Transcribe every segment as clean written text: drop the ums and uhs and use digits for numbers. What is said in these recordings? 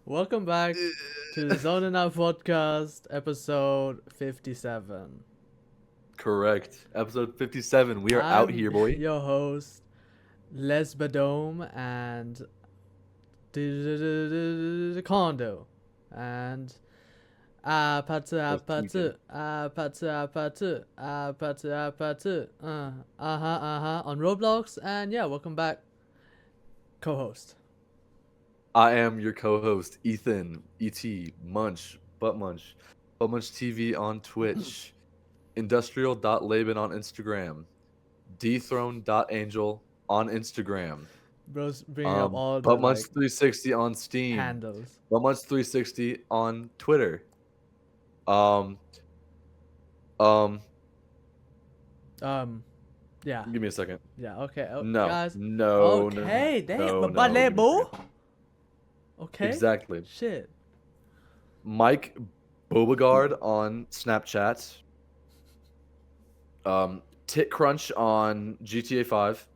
Welcome back to the Zonin podcast, episode 57. Correct. Episode 57. We are I'm out here, boy. your host, Lesbadome, and the condo, and apatu on Roblox, and yeah, welcome back, co-host. I am your co-host, Ethan, E.T., Munch, Butt Munch TV on Twitch, industrial.laban on Instagram, dethrone.angel on Instagram, Bro's bringing up all the Butt Munch like 360 on Steam, handles. Butt Munch 360 on Twitter. Yeah. Give me a second. Yeah, okay. No. Guys. No. Okay, damn. No, But give me a boo. second. Okay. Exactly. Shit. Mike Bobagard on Snapchat. Tit Crunch on GTA 5.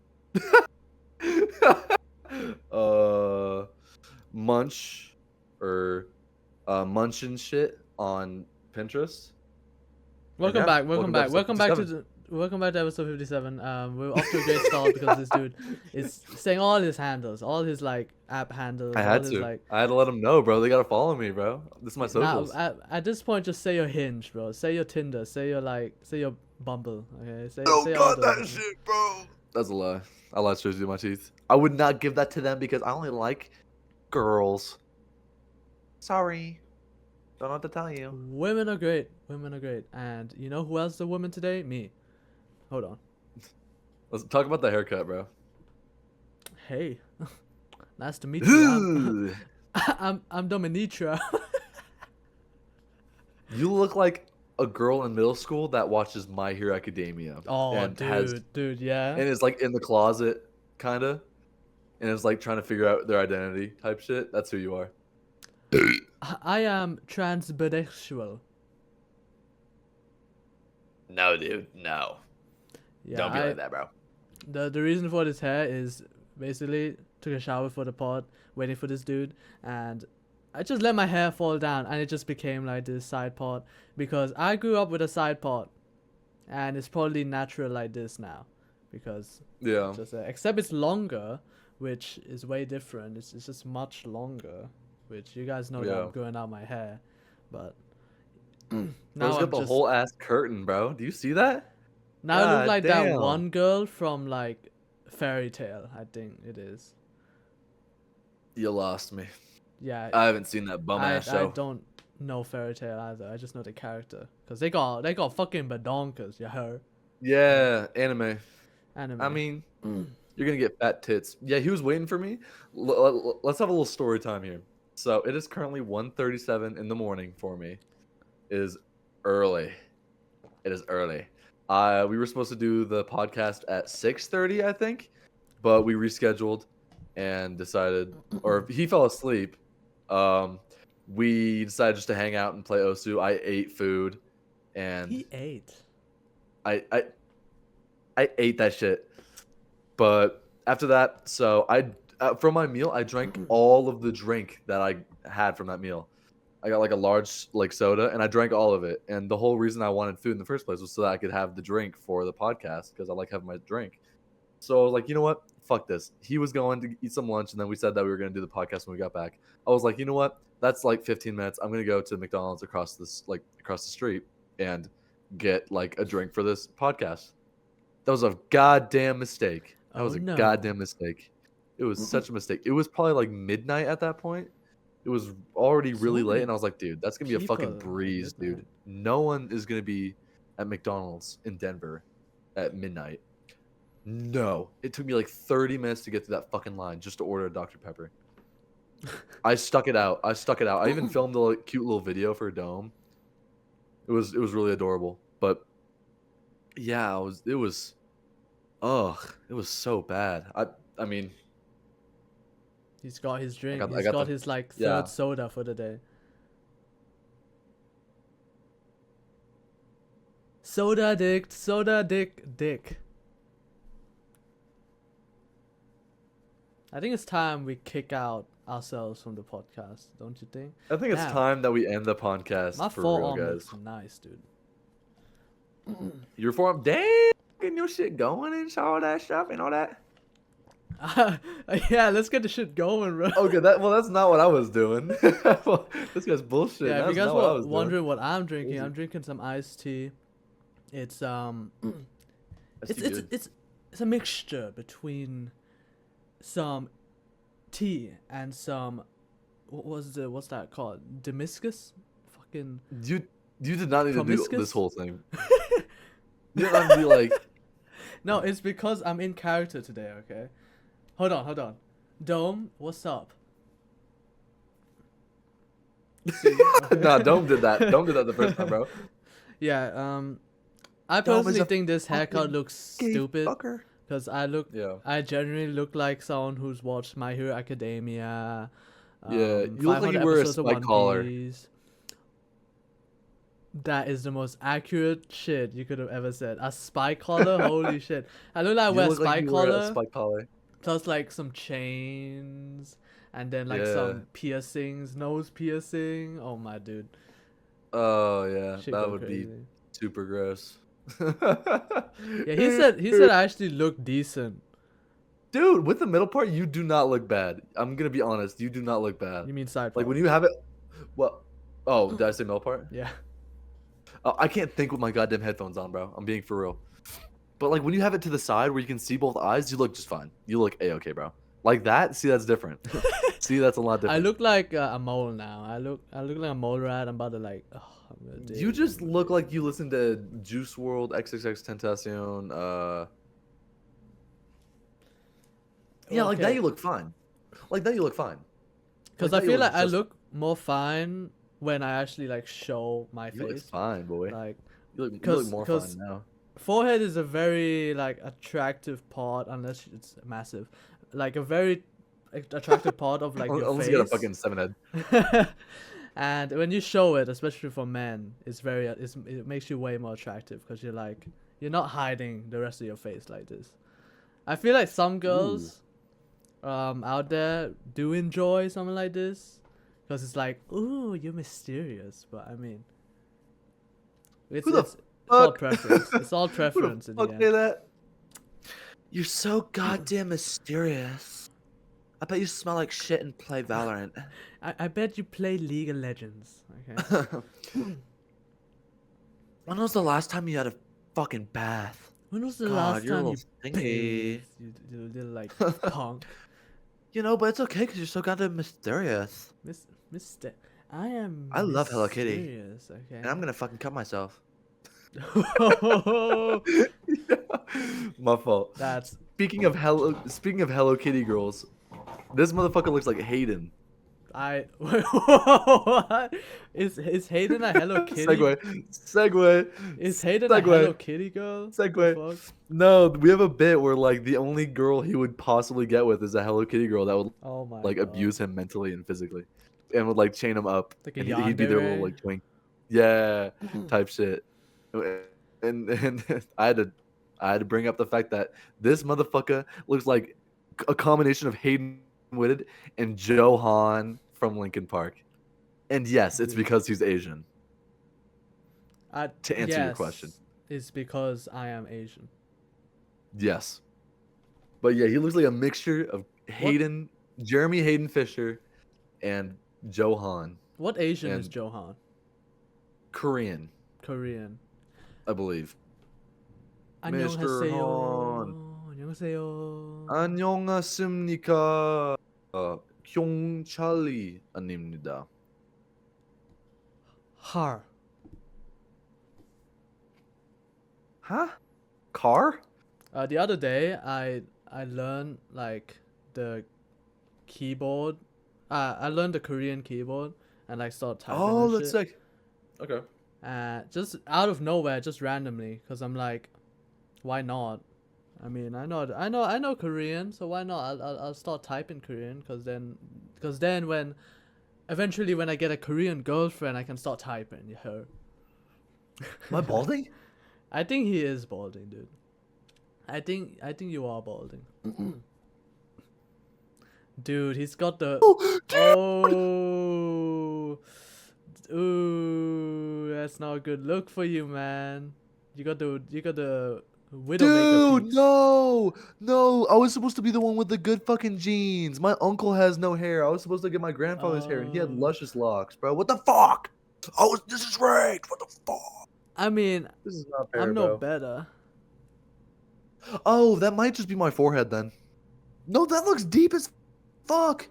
Munch or Munch and shit on Pinterest. Welcome back to episode 57. We're off to a great start because this dude is saying all his handles, all his like app handles. I had all to. His, like, I had to let them know, bro. They gotta follow me, bro. This is my socials. At this point, just say your Hinge, bro. Say your Tinder. Say your Bumble. Okay. Say got that shit, bro. That's a lie. I lied straight through my teeth. I would not give that to them because I only like girls. Sorry. Don't know what to tell you. Women are great. And you know who else is a woman today? Me. Hold on. Let's talk about the haircut, bro. Hey. Nice to meet you. I'm Dominitra. You look like a girl in middle school that watches My Hero Academia. Oh, and dude, yeah. And is like in the closet, kinda. And is like trying to figure out their identity type shit. That's who you are. I am transbidexual. No, dude, no. Yeah, Don't be like that, bro. The reason for this hair is basically took a shower for the pod, waiting for this dude, and I just let my hair fall down, and it just became like this side part because I grew up with a side part, and it's probably natural like this now, because Yeah. except it's longer, which is way different. It's just much longer, which you guys know that I'm growing out my hair, but Now got the whole ass curtain, bro. Do you see that? Now I look like that damn. one girl from like Fairy Tale, I think it is. You lost me. Yeah. I haven't seen that bum ass show. I don't know Fairy Tale either. I just know the character because they got fucking badonkers. You heard? Yeah, anime. Anime. I mean, you're gonna get fat tits. Yeah, he was waiting for me. Let's have a little story time here. So it is currently 1:37 in the morning for me. It is early. We were supposed to do the podcast at 6:30, I think, but we rescheduled and decided, or he fell asleep. We decided just to hang out and play Osu. I ate food, and he ate. I ate that shit. But after that, so from my meal, I drank all of the drink that I had from that meal. I got like a large like soda, and I drank all of it. And the whole reason I wanted food in the first place was so that I could have the drink for the podcast because I like having my drink. So I was like, you know what? Fuck this. He was going to eat some lunch, and then we said that we were going to do the podcast when we got back. I was like, you know what? That's like 15 minutes. I'm going to go to McDonald's across the street and get like a drink for this podcast. That was a goddamn mistake. That was a goddamn mistake. It was such a mistake. It was probably like midnight at that point. It was already really late, and I was like, dude, that's going to be a fucking breeze, dude. No one is going to be at McDonald's in Denver at midnight. No. It took me like 30 minutes to get to that fucking line just to order a Dr. Pepper. I stuck it out. I even filmed a cute little video for Dome. It was really adorable. But yeah, it was so bad. I mean, he's got his drink. He's got his like third soda for the day. Soda dick. I think it's time we kick out ourselves from the podcast, don't you think? I think it's Damn. time that we end the podcast My for real, forearm guys. looks nice, dude. Your forearm, damn, getting your shit going and all that stuff and all that. Yeah, let's get the shit going, bro. Okay, that's not what I was doing. Well, this guy's bullshit. Yeah, if you That's guys not what I were was doing. wondering what I'm drinking, Easy. I'm drinking some iced tea. It's That's too good. it's a mixture between some tea and some what's that called? Damascus? Fucking You did not need to do Promiscuous? this whole thing. You didn't have to be like, No, it's because I'm in character today, okay? Hold on. Dome, what's up? See? nah, Dome did that. Dome did that the first time, bro. Yeah, I Dome is personally a think this haircut fucking looks gay stupid fucker. because Yeah. I generally look like someone who's watched My Hero Academia. Yeah, you look like 500 you wear a episodes of spike One collar. Piece. That is the most accurate shit you could have ever said. A spike collar? Holy shit. I look like I You wear a look like spike you wear a collar, spike collar. plus like some chains, and then like Yeah. some piercings, nose piercing. Oh my dude. Oh yeah, Shit that go would be crazy. super gross. Yeah, he said I actually look decent. Dude, with the middle part, you do not look bad. I'm gonna be honest, you do not look bad. You mean side Like part? when you have it, well, oh, did I say middle part? Yeah. I can't think with my goddamn headphones on, bro. I'm being for real. But like when you have it to the side where you can see both eyes, you look just fine. You look a-okay, bro. Like that, see, that's different. See, that's a lot different. I look like a mole now. I look like a mole rat. I'm about to like. Oh, I'm gonna do You it. just look like you listen to Juice World, XXX Tentacion. Yeah, like that Okay. you look fine. Like that you look fine. Because Like I that you feel like I just- look more fine when I actually like show my You look face. fine, boy. Like You look 'cause- more 'cause- fine now. forehead is a very like attractive part unless it's massive. Like a very attractive part of like your Unless face. you got a fucking 7-head. And when you show it, especially for men, it makes you way more attractive because you're not hiding the rest of your face like this. I feel like some girls out there do enjoy something like this because it's like, ooh, you're mysterious. But I mean, it's Who the it's all fuck? preference. It's all Who preference the in the fuck end. say that? You're so goddamn mysterious. I bet you smell like shit and play Valorant. I bet you play League of Legends. Okay. When was the last time you had a fucking bath? When was the God, last you're a time you little stinky. bathed? You little like punk. You know, but it's okay because you're so goddamn mysterious. Mister, I am. I love Hello Kitty. mysterious, Okay. And I'm gonna fucking cut myself. My fault. That's Speaking of Hello Kitty girls, this motherfucker looks like Hayden. what? Is Hayden a Hello Kitty? Segue. Is Hayden a Segue. Hello Kitty girl? Segue. The fuck? No, we have a bit where like the only girl he would possibly get with is a Hello Kitty girl that would Oh my like God. abuse him mentally and physically, and would like chain him up, Like a and he'd be their little yandere? like twink, yeah, type shit. And I had to bring up the fact that this motherfucker looks like a combination of Hayden Whitted and Johan from Linkin Park, and yes, it's because he's Asian. To answer your question. Yes, it's because I am Asian. Yes, but yeah, he looks like a mixture of Jeremy Hayden Fisher, and Johan, What Asian is And- Johan? Korean, Korean. I believe. 안녕하세요. Han. 안녕하세요. 안녕하십니까? 경찰이 아닙니다. Har. Huh? Car? The other day, I learned like the keyboard. I learned the Korean keyboard and like started typing. Oh, and that's shit. sick. Okay. Just out of nowhere, just randomly, cause I'm like, why not? I mean, I know Korean, so why not? I'll start typing Korean, cause then when eventually when I get a Korean girlfriend, I can start typing her. Am I balding? I think he is balding, dude. I think you are balding. Dude, he's got the. Oh, Oh. Ooh, that's not a good look for you, man. You got the Widowmaker dude, piece. no, no. I was supposed to be the one with the good fucking genes. My uncle has no hair. I was supposed to get my grandfather's hair, and he had Um, luscious locks, bro. What the fuck? Oh, this is rigged. What the fuck? I mean, This is not I'm fair, no bro. better. Oh, that might just be my forehead then. No, that looks deep as fuck.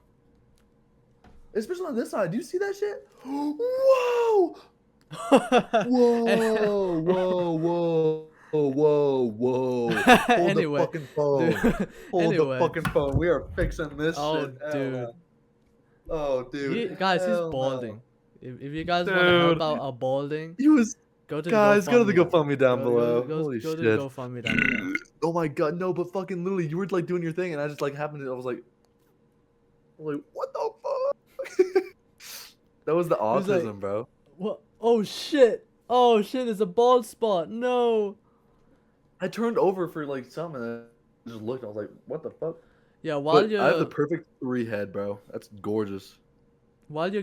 Especially on this side. Do you see that shit? Whoa! Whoa! Whoa! Whoa! Whoa! Whoa! Hold the Anyway, fucking phone. dude. Hold the Anyway. fucking phone. We are fixing this Oh, shit. Hell dude. no. Oh, dude. Guys, he's Hell no. balding. If you guys want to help Dude. out a balding, He was. go to the Guys, go to the GoFundMe. GoFundMe down below. Go Holy go to the shit. GoFundMe down below. Oh my god, no, but fucking literally, you were like doing your thing, and I just like happened to. I was like, what the fuck? That was the He was like, autism, bro. what? Oh shit! Oh shit! There's a bald spot. No. I turned over for like something, and I just looked. I was like, what the fuck? Yeah, while But I have the you're perfect 3 head, bro. That's gorgeous.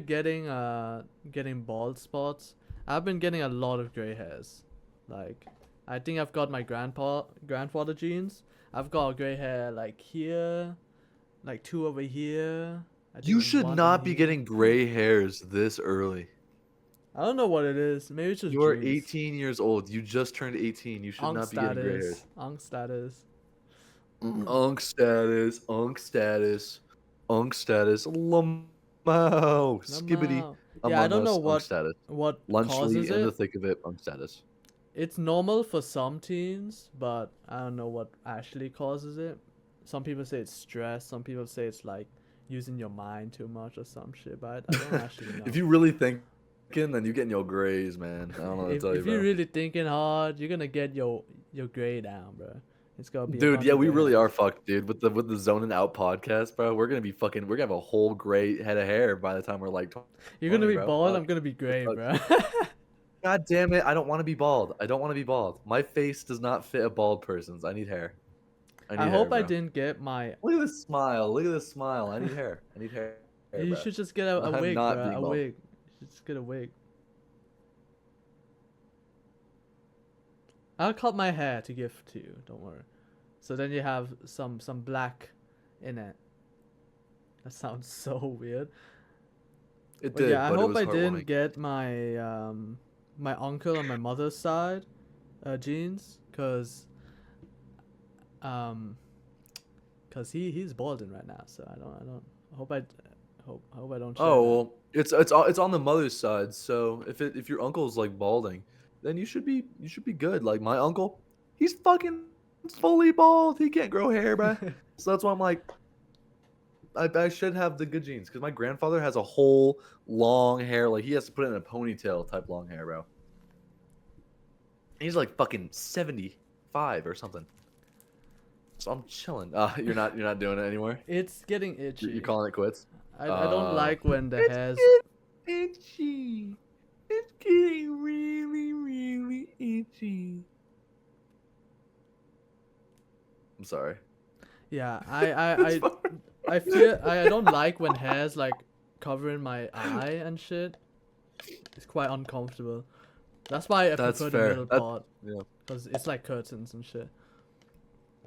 getting bald spots, I've been getting a lot of gray hairs. Like, I think I've got my grandfather genes. I've got gray hair like here, like 2 over here. I You think should 1 in not be here. getting gray hairs this early. I don't know what it is. Maybe it's just You are genes. 18 years old. You just turned 18. You should not be getting gray hairs. Unk status. Unk status. Unk status. Unk status. Lamau. Skibbity. Lamau. Among Yeah, I don't know us. Unk status. what Lunchly causes in the it. thick of it. Unk status. It's normal for some teens, but I don't know what actually causes it. Some people say it's stress. Some people say it's like using your mind too much or some shit. But I don't actually know. If you really thinking, then you getting your grays, man. I don't know what to tell you, if you're bro. really thinking hard, you're gonna get your gray down, bro. It's gonna be a Dude, bunch yeah, of we gray really hairs. are fucked, dude. With the Zonin Out podcast, bro. We're gonna have a whole gray head of hair by the time we're like 20, You're gonna be bro. bald. Fuck. I'm gonna be gray, Fuck. bro. God damn it! I don't want to be bald. I don't want to be bald. My face does not fit a bald person's. I need hair. I need I hair, hope I bro. didn't get my. Look at this smile. Look at this smile. I need hair. I need hair, You bro. should just get a I'm wig, not bro. being A bald. wig. You should just get a wig. I'll cut my hair to give to you. Don't worry. So then you have some black in it. That sounds so weird. It But did, yeah, I but it hope was I heartwarming. didn't get my uncle on my mother's side genes, cause he's balding right now. So I hope I don't share Oh that. well, it's on the mother's side. So if your uncle's like balding, then you should be good. Like my uncle, he's fucking fully bald. He can't grow hair, bruh. So that's why I'm like, I should have the good genes because my grandfather has a whole long hair. Like he has to put it in a ponytail type long hair, bro. He's like fucking 75 or something. So I'm chilling. You're not doing it anymore. It's getting itchy. You're calling it quits. I don't like when the hairs. Itchy. It's getting really, really itchy. I'm sorry. Yeah, It's fine. I feel I don't like when hairs like covering my eye and shit. It's quite uncomfortable. That's why I That's prefer fair. the middle part, Yeah. because it's like curtains and shit.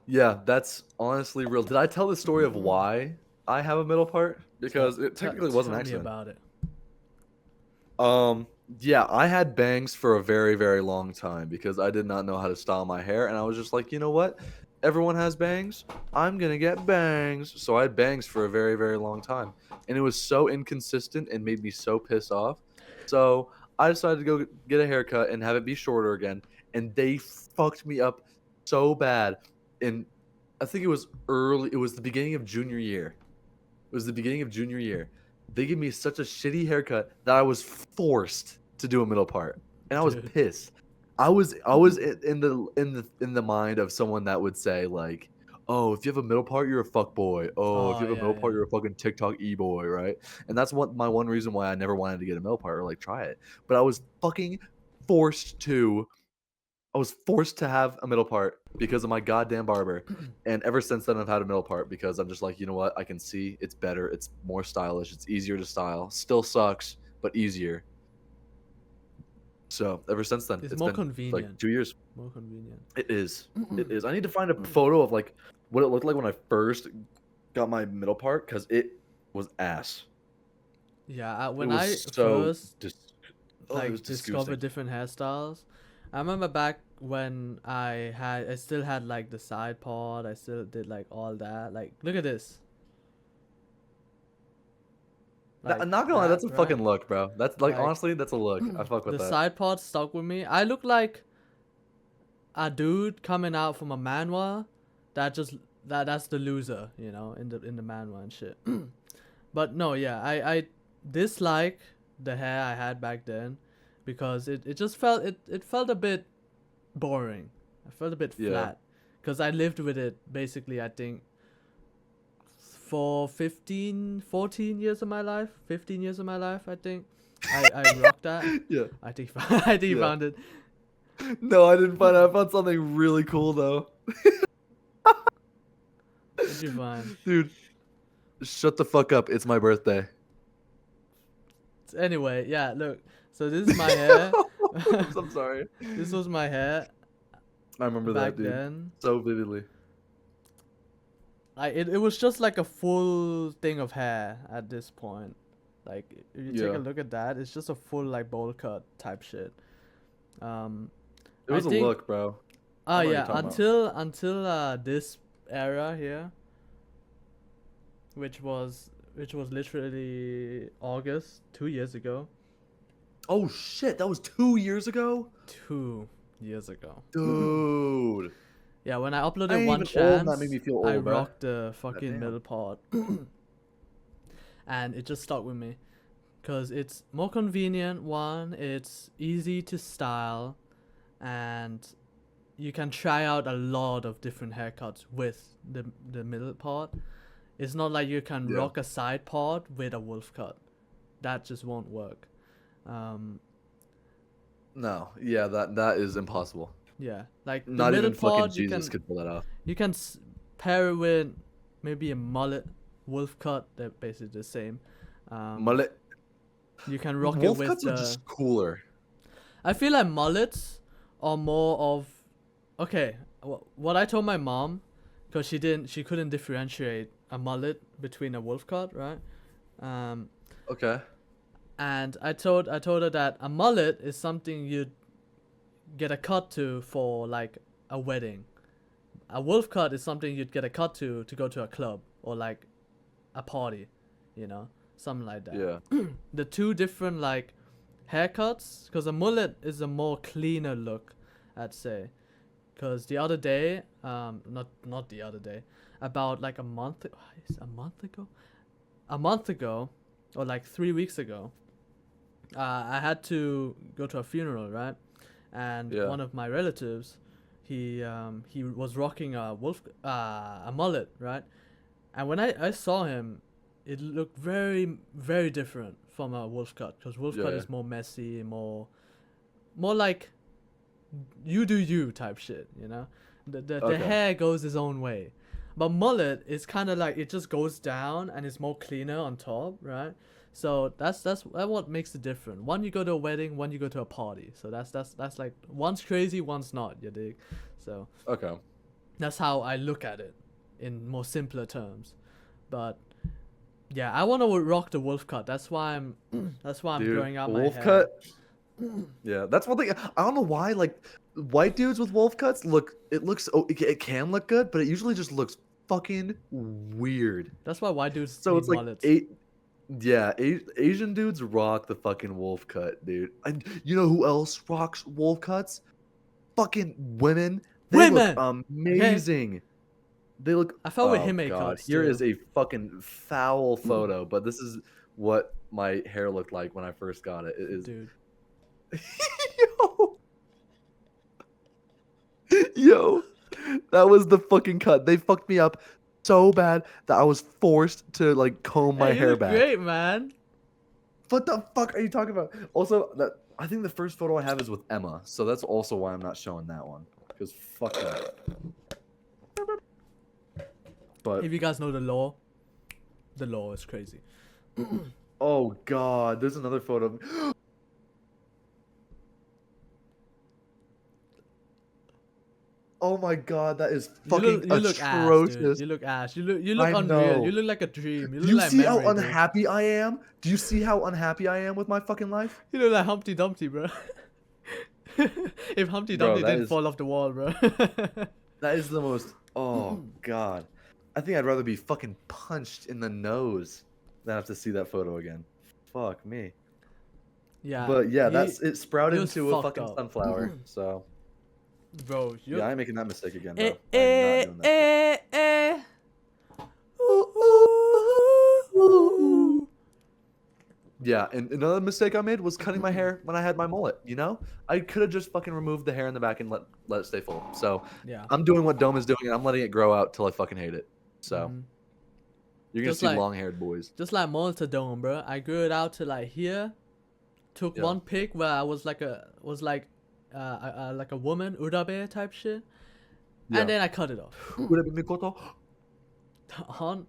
Yeah, that's honestly real. Did I tell the story of why I have a middle part? Because it technically was an Tell me accident. about it. Yeah, I had bangs for a very, very long time because I did not know how to style my hair, and I was just like, you know what? Everyone has bangs. I'm gonna get bangs. So I had bangs for a very, very long time, and it was so inconsistent and made me so pissed off. So I decided to go get a haircut and have it be shorter again, and they fucked me up so bad. And I think it was early. It was the beginning of junior year. It was the beginning of junior year. They gave me such a shitty haircut that I was forced to do a middle part, and I was Dude. pissed. I was in the mind of someone that would say like, "Oh, if you have a middle part, you're a fuck boy. Oh, if you have a yeah, middle part, yeah. you're a fucking TikTok e-boy, right?" And that's my one reason why I never wanted to get a middle part or like try it. But I was fucking forced to I was forced to have a middle part because of my goddamn barber. And ever since then, I've had a middle part because I'm just like, you know what? I can see it's better. It's more stylish. It's easier to style. Still sucks, but easier. So ever since then, It's it's more been like convenient. 2 years. More convenient. It is. It is. I need to find a photo of like what it looked like when I first got my middle part because it was ass. Yeah, It when I was so first it was like disgusting. discovered different hairstyles, I remember back when I still had like the side part. I still did like all that. Like, look at this. Like I'm not gonna lie, that, that's a right? fucking look, bro. That's like Like honestly, that's a look. I fuck with the that. side part stuck with me. I look like a dude coming out from a manhwa that just that's the loser, you know, in the manhwa and shit. But no, yeah, I dislike the hair I had back then because it just felt it felt a bit boring. I felt a bit Yeah. flat because I lived with it basically, I think, for 14 years of my life. 15 years of my life, I think. I rocked that. Yeah. I think I think you Yeah. found it. No, I didn't find. I found something really cool though, What'd you find? dude. Shut the fuck up. It's my birthday. Anyway, yeah, look. So this is my hair. I'm sorry. This was my hair I remember back that, dude, then. so vividly. It was just like a full thing of hair at this point. Like if you take Yeah. a look at that, it's just a full like bowl cut type shit. Um, It I was a think. look, bro. Oh I know what you're yeah, talking about. until this era here, which was literally August 2 years ago. Oh shit, that was 2 years ago, 2 years ago. dude. Yeah, when I I uploaded ain't One even old, and that made Chance, me feel I old, bro. rocked the fucking Goddamn. middle part, and it just stuck with me, cause it's more convenient. One, it's easy to style, and you can try out a lot of different haircuts with the middle part. It's not like you can Yeah. rock a side part with a wolf cut. That just won't work. No, yeah, that is impossible. Yeah, like the Not middle even fucking part Jesus could pull that off. you can pair it with maybe a mullet, wolf cut. They're basically the same. Mullet. You can rock it Wolf with cuts are just cooler. I feel like mullets are more of okay. What I told my mom, because she couldn't differentiate a mullet between a wolf cut, right? Okay. And I told her that a mullet is something you'd get a cut to for like a wedding. A wolf cut is something you'd get a cut to go to a club or like a party, you know, something like that. Yeah. The two different like haircuts, because a mullet is a more cleaner look, I'd say. Because the other day, not the other day, about like a month ago, or like 3 weeks ago, I had to go to a funeral, right? And Yeah. one of my relatives, he was rocking a mullet, right? And when I saw him, it looked very very different from a wolf cut, because wolf cut Yeah. is more messy, more like you do you type shit, you know. The Okay. hair goes its own way, but mullet is kind of like it just goes down and it's more cleaner on top, right? So that's what makes it different. One you go to a wedding, one you go to a party. So that's like one's crazy, one's not. You dig? So Okay. that's how I look at it in more simpler terms. But yeah, I want to rock the wolf cut. That's why I'm Dude, growing out my wolf hair. cut. Yeah, that's one thing. I don't know why. Like, white dudes with wolf cuts look. It looks. Oh, it can look good, but it usually just looks fucking weird. That's why white dudes So need it's like mullets. Asian dudes rock the fucking wolf cut, dude. And you know who else rocks wolf cuts? Fucking women. They Women! look amazing. They look. I felt with Oh him god, cuts here too. is a fucking foul photo, but this is what my hair looked like when I first got it. It is. Dude. Yo. Yo, that was the fucking cut. They fucked me up so bad that I was forced to like comb my Hey, you hair look back. great, man. What the fuck are you talking about? Also, that I think the first photo I have is with Emma, so that's also why I'm not showing that one. Because fuck that. But If you guys know the law is crazy. oh god, there's another photo. Oh my god, that is fucking You look ass, dude. atrocious. You look ass. You look I unreal. know. You look like a dream. You Do look you like see how memory, dude. unhappy I am? Do you see how unhappy I am with my fucking life? You look like Humpty Dumpty, bro. If Humpty Bro, Dumpty that didn't is- fall off the wall, bro. That is the most. Oh god, I think I'd rather be fucking punched in the nose than have to see that photo again. Fuck me. Yeah. But yeah, he- it sprouted he was into a fucked fucking up. sunflower. So Bro, you. yeah, I ain't making that mistake again, Eh, bro. I'm not doing that. Ooh. Yeah, and another mistake I made was cutting my hair when I had my mullet. You know, I could have just fucking removed the hair in the back and let it stay full. So Yeah. I'm doing what Dome is doing, and I'm letting it grow out till I fucking hate it. So Mhm. you're gonna Just see like- long-haired boys. Just like Malta Dome, bro. I grew it out to like here. Took Yeah. one pic where I was like a woman, urabe type shit, Yeah. and then I cut it off. Would it be Mikoto? On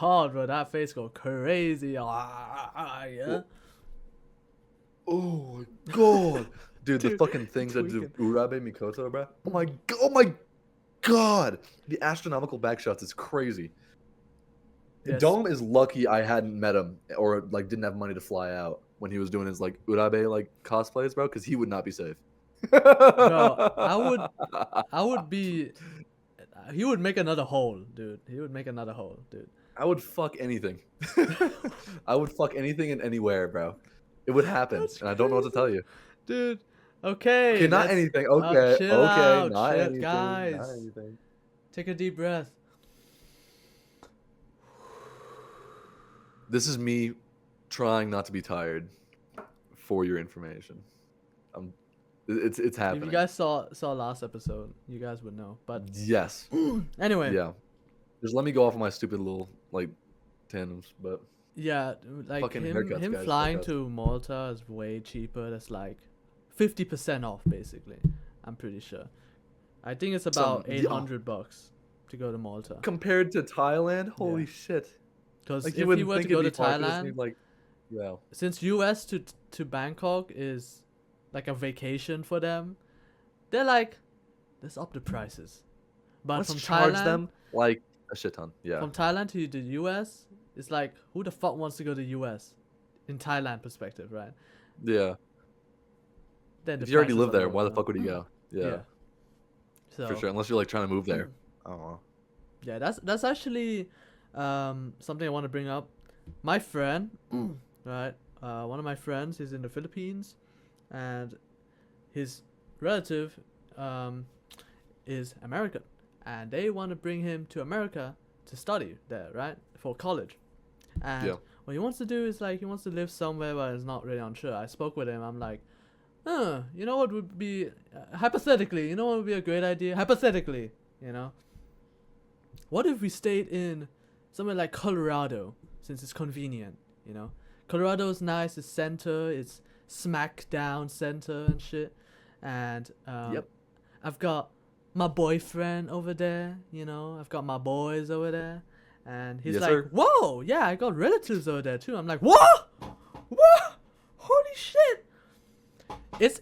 God, bro, that face go crazy. Yeah. Oh my god, dude, the Dude, fucking things that do tweaking. Urabe Mikoto, bro. Oh my god, the astronomical back shots is crazy. Yes. Dome is lucky I hadn't met him or like didn't have money to fly out when he was doing his like Urabe like cosplays, bro, because he would not be safe. Bro, I would be. He would make another hole, dude. He would make another hole, dude. I would fuck anything. I would fuck anything and anywhere, bro. It would happen, That's and I don't know what to tell you. Dude, okay. Okay, not let's- anything. Okay, chill okay, out, not chill, anything. guys. Not anything. Take a deep breath. This is me trying not to be tired. For your information, it's happening. If you guys saw last episode, you guys would know. But Yes. anyway, Yeah. Just let me go off of my stupid little like tandems, but yeah, like Fucking him haircuts, guys, flying haircuts. to Malta is way cheaper. That's like 50% off, basically. I'm pretty sure. I think it's about yeah. $800 to go to Malta. compared to Thailand, holy Yeah. shit! Because Like if you you wouldn't were to think go it'd to be far, 'cause it's Thailand, like, yeah. since US to Bangkok is like a vacation for them, they're like, let's up the prices. But Let's from charge Thailand, them like a shit ton. Yeah. from Thailand to the US, it's like, who the fuck wants to go to US in Thailand perspective, right? Yeah. Then the If you already prices live are there, lower, why the you fuck would you go? know? Yeah, So for sure. Unless you're like trying to move there. I don't know. yeah, that's actually something I want to bring up. My friend, right? One of my friends is in the Philippines, and his relative is American, and they want to bring him to America to study there, right, for college. And Yeah. what he wants to do is like he wants to live somewhere where he's not really unsure. I spoke with him. I'm like, you know what would be hypothetically, you know what would be a great idea? Hypothetically, you know, what if we stayed in somewhere like Colorado, since it's convenient, you know? Colorado's nice, it's center, it's smack down center and shit. And Yep. I've got my boyfriend over there, you know, I've got my boys over there. And he's Yes, like, sir. whoa, yeah, I got relatives over there too. I'm like, what? What? Holy shit. It's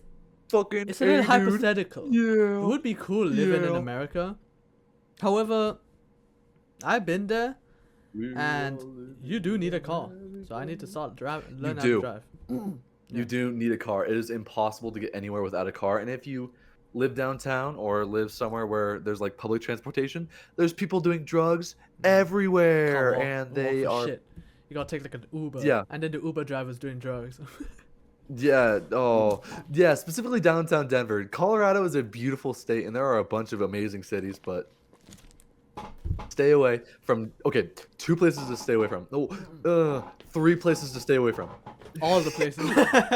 Fucking. a little dude. hypothetical. It Yeah. would be cool living in Yeah. America. However, I've been there, and you do need a car. So I need to start learn how do. to drive. You do need a car. It is impossible to get anywhere without a car. And if you live downtown or live somewhere where there's like public transportation, there's people doing drugs everywhere, Can't walk- and walk they for are. shit. You gotta take like an Uber. Yeah. And then the Uber driver's doing drugs. Yeah. Oh, yeah. Specifically downtown Denver. Colorado is a beautiful state, and there are a bunch of amazing cities, but stay away from. Okay, 2 places to stay away from. No, 3 places to stay away from. All the places.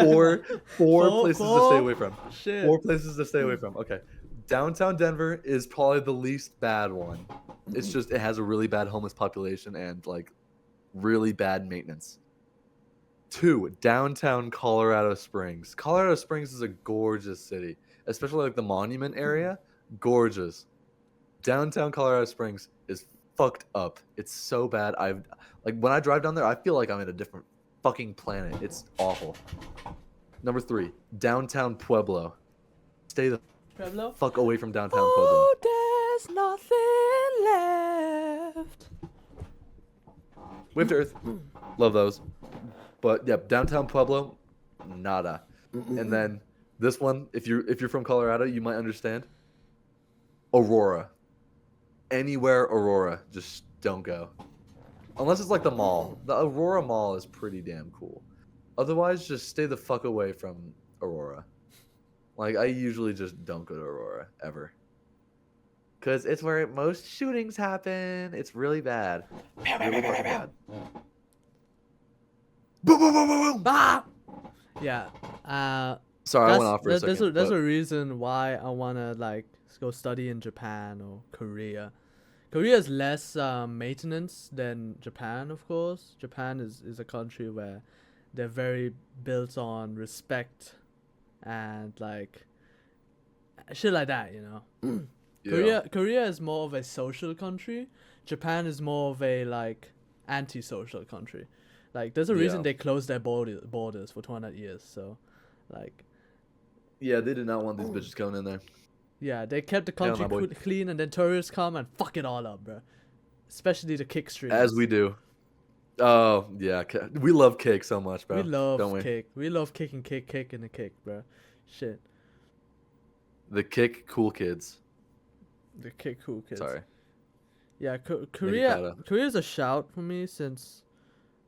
Four Four- places to four? stay away from. Shit. 4 places to stay away from. Okay. Downtown Denver is probably the least bad one. It's just it has a really bad homeless population and like really bad maintenance. 2, downtown Colorado Springs. Colorado Springs is a gorgeous city, especially like the monument area. Gorgeous. Downtown Colorado Springs is fucked up. It's so bad. I've like when I drive down there, I feel like I'm in a different fucking planet. It's awful. Number 3, downtown Pueblo. Stay the Pueblo? fuck away from downtown Oh, there's nothing left. Pueblo. Wave to Earth. Love those. But yep, downtown Pueblo, nada. And then this one, if you're from Colorado, you might understand. Aurora. Anywhere Aurora, just don't go. Unless it's like the mall. The Aurora Mall is pretty damn cool. Otherwise, just stay the fuck away from Aurora. Like, I usually just don't go to Aurora, ever. Because it's where most shootings happen. It's really bad. Really fucking bad. Boom, boom, boom, boom, boom. Ah! Yeah. Sorry, I went off for a second. There's but- a reason why I wanna like go study in Japan or Korea. Korea is less maintenance than Japan, of course. Japan is a country where they're very built on respect and like shit like that, you know. Yeah. Korea is more of a social country. Japan is more of a like anti-social country. Like there's a reason Yeah. they closed their borders for 200 years. So, like, Yeah, they did not want these bitches coming in there. yeah, they kept the Yeah, country my boy. clean, and then tourists come and fuck it all up, bro. Especially the kick streams. As we do. Oh, yeah. We love cake so much, bro. We love don't we? kick. We love kicking kick and the kick, bro. Shit, The kick cool kids. the kick cool kids. Sorry. Yeah, Maybe Korea. kinda. Korea's a shout for me since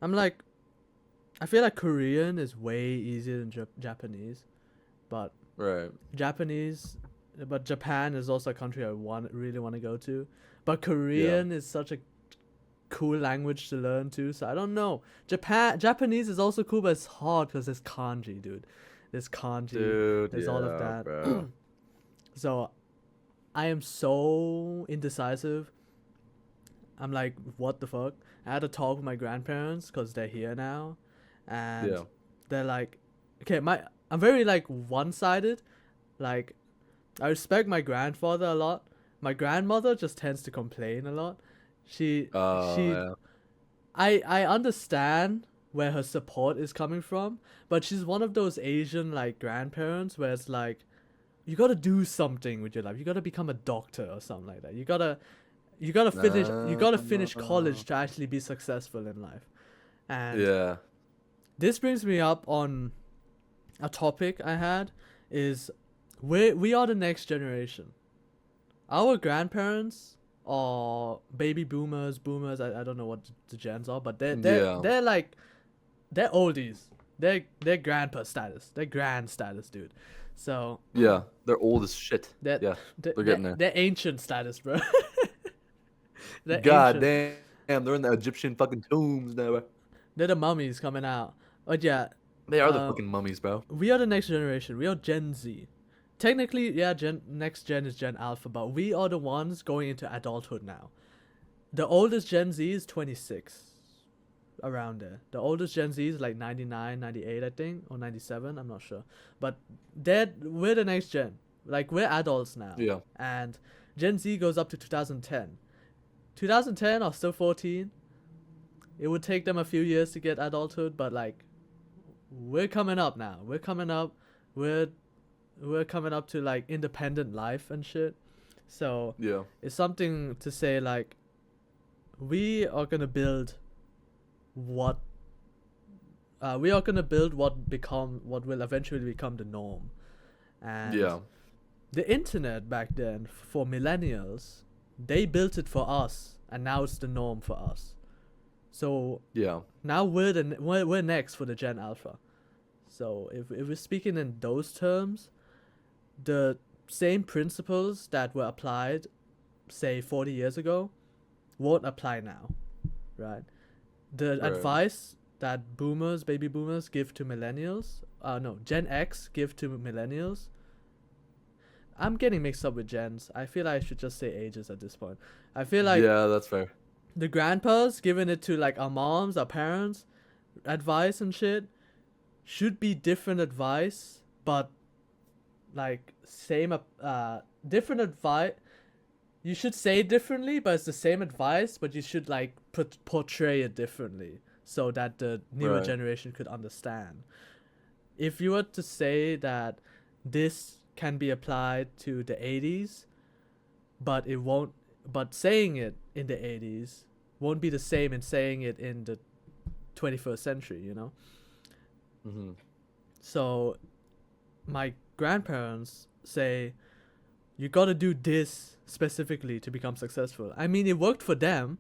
I'm like, I feel like Korean is way easier than Japanese, but Right. Japan is also a country I really want to go to, but Korean is such a cool language to learn too. So I don't know. Japanese is also cool, but it's hard because there's kanji, dude. There's kanji. Dude, There's all of yeah, that. bro. So I am so indecisive. I'm like, what the fuck? I had to talk with my grandparents because they're here now, and Yeah. they're like, okay, I'm very like one-sided. Like, I respect my grandfather a lot. My grandmother just tends to complain a lot. She Yeah. I understand where her support is coming from, but she's one of those Asian like grandparents where it's like, you gotta do something with your life. You gotta become a doctor or something like that. You gotta finish college to actually be successful in life. And Yeah. this brings me up on a topic I had is we are the next generation. Our grandparents are baby boomers. I don't know what the gens are, but they're like, they're oldies. They're grandpa status. They're grand status, dude. So Yeah. They're old as shit. they're Yeah. They're getting there. They're ancient status, bro. They're God ancient. damn. They're in the Egyptian fucking tombs now, bro. They're the mummies coming out. But yeah, They are the fucking mummies, bro. we are the next generation. We are Gen Z. Technically, yeah, next gen is Gen Alpha, but we are the ones going into adulthood now. The oldest Gen Z is 26. Around there. The oldest Gen Z is like 99, 98, I think, or 97, I'm not sure. But we're the next gen. Like, we're adults now. Yeah. And Gen Z goes up to 2010. 2010 are still 14. It would take them a few years to get adulthood, but like, we're coming up now. We're coming up. We're coming up to like independent life and shit. So Yeah. it's something to say like, we are gonna build what will eventually become the norm. And Yeah. the internet back then for millennials, they built it for us, and now it's the norm for us. So Yeah. now we're next for the Gen Alpha. So if we're speaking in those terms, the same principles that were applied, say 40 years ago, won't apply now, right? The Right. advice that baby boomers give to millennials, Gen X give to millennials. I'm getting mixed up with gens. I feel like I should just say ages at this point. I feel like Yeah, that's fair. the grandpas giving it to like our moms, our parents, advice and shit. should be different advice, but like same different advice. You should say it differently, but it's the same advice, but you should like portray it differently so that the newer Right. generation could understand. If you were to say that this can be applied to the 80s, but it won't, but saying it in the 80s won't be the same in saying it in the 21st century, you know? Mm-hmm. So my grandparents say, you gotta do this specifically to become successful. I mean, it worked for them.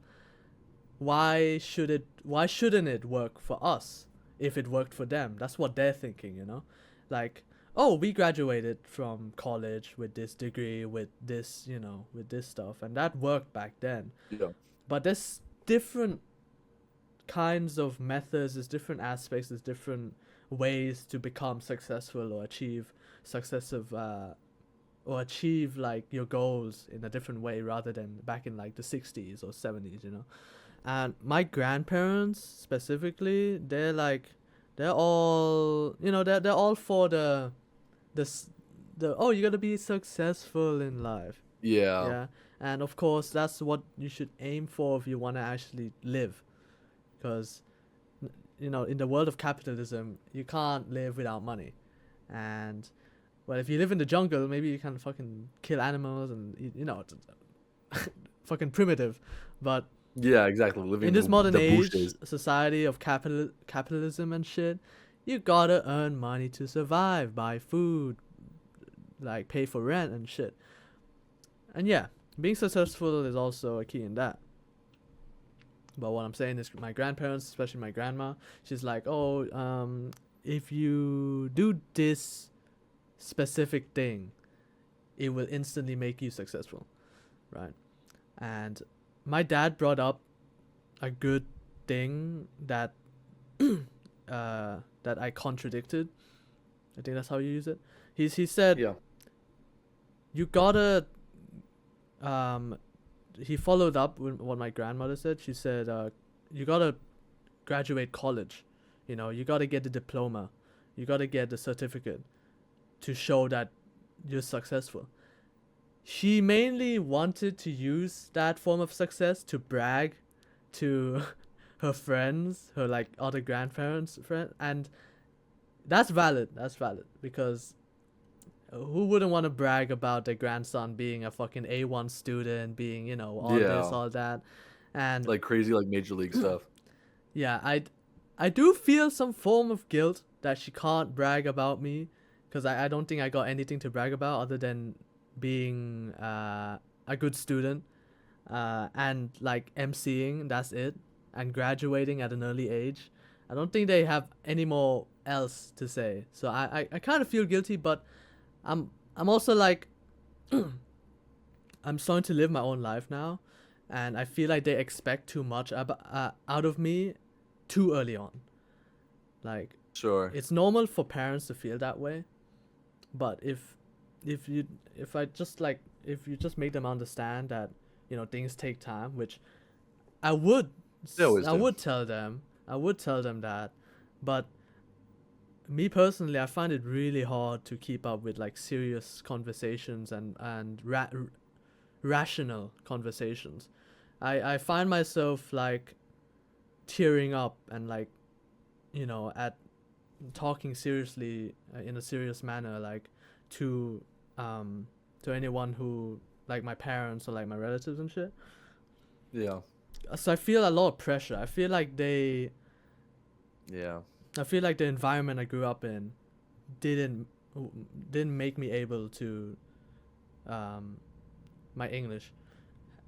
Why shouldn't it work for us if it worked for them? That's what they're thinking, you know? Like, oh, we graduated from college with this degree, with this, you know, with this stuff, and that worked back then. Yeah. But there's different kinds of methods, there's different aspects, there's different ways to become successful or achieve successive or achieve like your goals in a different way rather than back in like the 60s or 70s, you know. And my grandparents specifically, they're all, you know, they're all for the oh, you gotta be successful in life. Yeah. Yeah. And of course that's what you should aim for if you want to actually live, because you know, in the world of capitalism you can't live without money. And well, if you live in the jungle, maybe you can fucking kill animals and you know, fucking primitive. But Yeah, exactly. Living in this modern the age bushes. society of capitalism and shit, you gotta earn money to survive, buy food, like pay for rent and shit. And yeah, being successful is also a key in that. But what I'm saying is, my grandparents, especially my grandma, she's like, oh, if you do this specific thing, it will instantly make you successful, right? And my dad brought up a good thing that that I contradicted. I think that's how you use it. He said, Yeah. you gotta he followed up with what my grandmother said. She said, you gotta graduate college, you know, you gotta get the diploma, you gotta get the certificate to show that you're successful. She mainly wanted to use that form of success to brag to her friends, her like other grandparents friend, and that's valid because who wouldn't want to brag about their grandson being a fucking A1 student, being, you know, all Yeah. this, all that. And Like crazy, like major league stuff. yeah, I do feel some form of guilt that she can't brag about me, because I don't think I got anything to brag about other than being a good student and like MCing, that's it, and graduating at an early age. I don't think they have any more else to say. So I kind of feel guilty, but I'm also like I'm starting to live my own life now, and I feel like they expect too much out of me too early on. Like, Sure. it's normal for parents to feel that way, but if you just make them understand that, you know, things take time, which I would tell them that, but me personally, I find it really hard to keep up with like serious conversations and rational conversations. I find myself like tearing up and like, you know, at talking seriously in a serious manner, like to anyone who, like my parents or like my relatives and shit. Yeah. So I feel a lot of pressure. I feel like the environment I grew up in didn't make me able to my English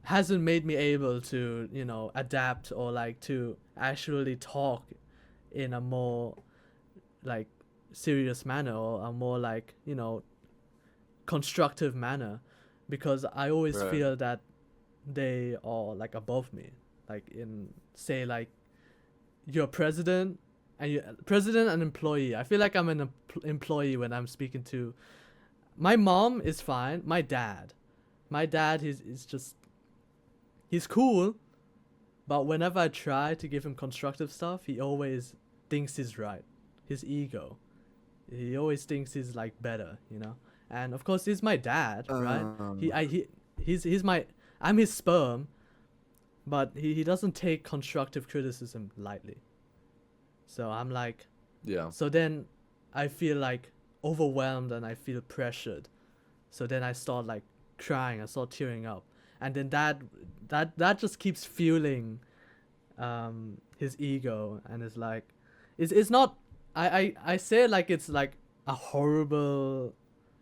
hasn't made me able to, you know, adapt or like to actually talk in a more like serious manner or a more like, you know, constructive manner, because I always Right. feel that they are like above me. Like in, say, like you're president and employee. I feel like I'm an employee when I'm speaking to my mom. Is fine. My dad, he's cool, but whenever I try to give him constructive stuff, he always thinks he's right. his ego. He always thinks he's like better, you know. And of course, he's my dad, right? He's my, I'm his sperm, but he doesn't take constructive criticism lightly. So I'm like, Yeah. so then I feel like overwhelmed and I feel pressured. So then I start like crying, I start tearing up, and then that just keeps fueling his ego, and it's like, it's not, I say it like it's like a horrible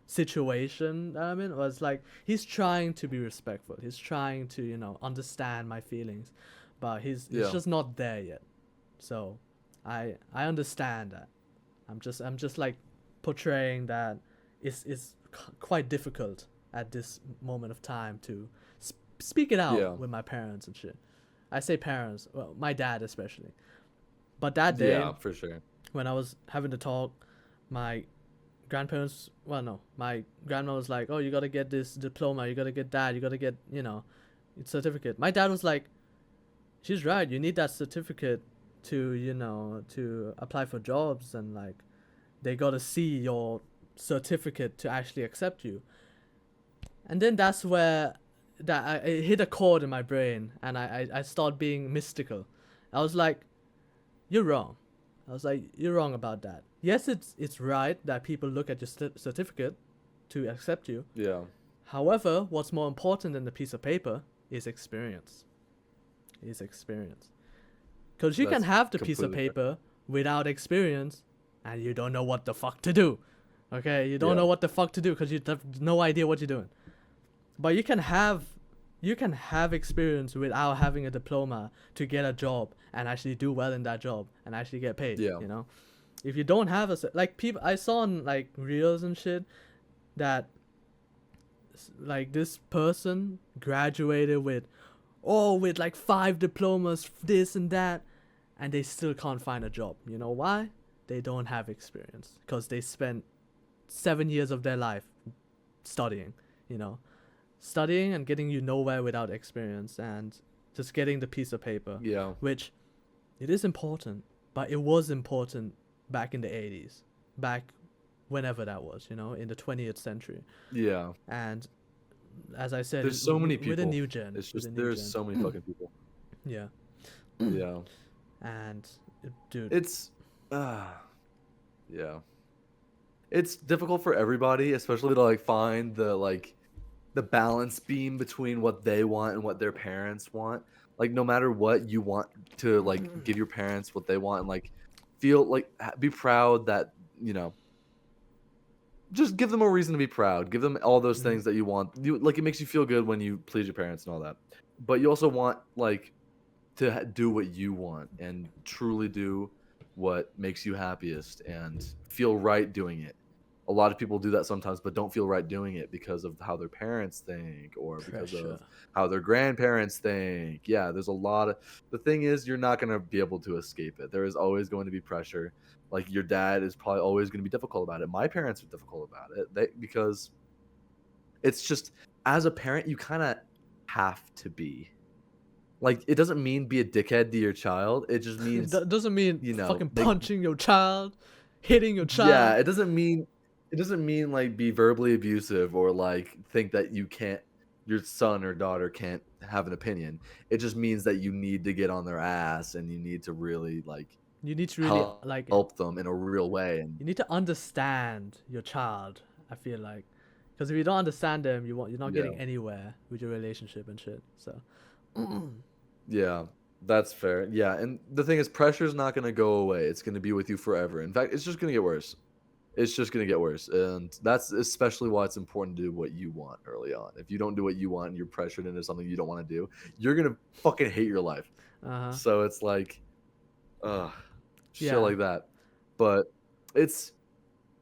situation that I'm in. Or it's like he's trying to be respectful, he's trying to, you know, understand my feelings, but he's just not there yet. So I understand that. I'm just like portraying that it's quite difficult at this moment of time to speak it out with my parents and shit. I say parents, well, my dad especially. But that day, Yeah, for sure. when I was having the talk, my grandparents, well, no, my grandma was like, oh, you gotta get this diploma, you gotta get that, you gotta get, you know, certificate. My dad was like, she's right, you need that certificate to, you know, to apply for jobs, and like they gotta see your certificate to actually accept you. And then that's where it hit a chord in my brain, and I started being mystical. I was like, you're wrong. I was like, you're wrong about that. Yes, it's right that people look at your certificate to accept you. Yeah. However, what's more important than the piece of paper is experience. Because you can have the piece of paper without experience, and you don't know what the fuck to do. Okay, you don't know what the fuck to do because you have no idea what you're doing. But you can have experience without having a diploma to get a job and actually do well in that job and actually get paid. Yeah. You know, if you don't have like people, I saw on like reels and shit that like this person graduated with like 5 diplomas, this and that, and they still can't find a job. You know why? They don't have experience because they spent 7 years of their life studying, you know, studying and getting you nowhere without experience and just getting the piece of paper. Yeah. Which it is important, but it was important back in the 80s, back whenever that was, you know, in the 20th century. Yeah. And as I said, there's so many people. With a new gen. It's just there's so many fucking people. Yeah. Yeah. And dude, it's yeah. It's difficult for everybody, especially to like find the balance beam between what they want and what their parents want. Like no matter what, you want to like give your parents what they want and like feel like be proud that, you know, just give them a reason to be proud. Give them all those things that you want. You like it makes you feel good when you please your parents and all that. But you also want like to do what you want and truly do what makes you happiest and feel right doing it. A lot of people do that sometimes, but don't feel right doing it because of how their parents think or because of how their grandparents think. Yeah, there's a lot of... The thing is, you're not going to be able to escape it. There is always going to be pressure. Like, your dad is probably always going to be difficult about it. My parents are difficult about it because it's just, as a parent, you kind of have to be. Like, it doesn't mean be a dickhead to your child. It just means... That doesn't mean, you know, fucking punching your child, hitting your child. Yeah, it doesn't mean like be verbally abusive or like think that your son or daughter can't have an opinion. It just means that you need to get on their ass and you need to really help them in a real way. And you need to understand your child, I feel like, because if you don't understand them, you're not getting anywhere with your relationship and shit. So yeah, that's fair. Yeah, and the thing is, pressure's not going to go away. It's going to be with you forever. In fact, it's just going to get worse. It's just going to get worse. And that's especially why it's important to do what you want early on. If you don't do what you want and you're pressured into something you don't want to do, you're going to fucking hate your life. So it's like, shit like that. But it's...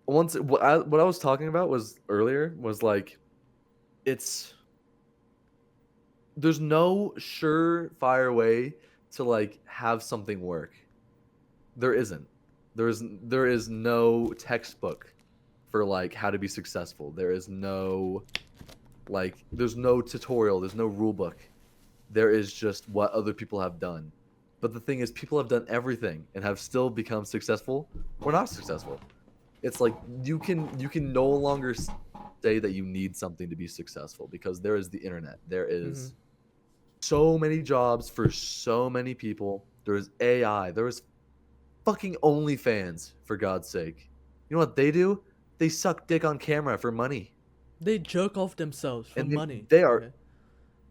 what I was talking about was like, there's no surefire way to like have something work. There isn't. There is no textbook for like how to be successful. There's no tutorial. There's no rule book. There is just what other people have done. But the thing is, people have done everything and have still become successful or not successful. It's like you can no longer say that you need something to be successful because there is the internet. There Mm-hmm. is so many jobs for so many people. There is AI. There is fucking OnlyFans, for God's sake. You know what they do? They suck dick on camera for money. They jerk off themselves for And they, money. they are Okay.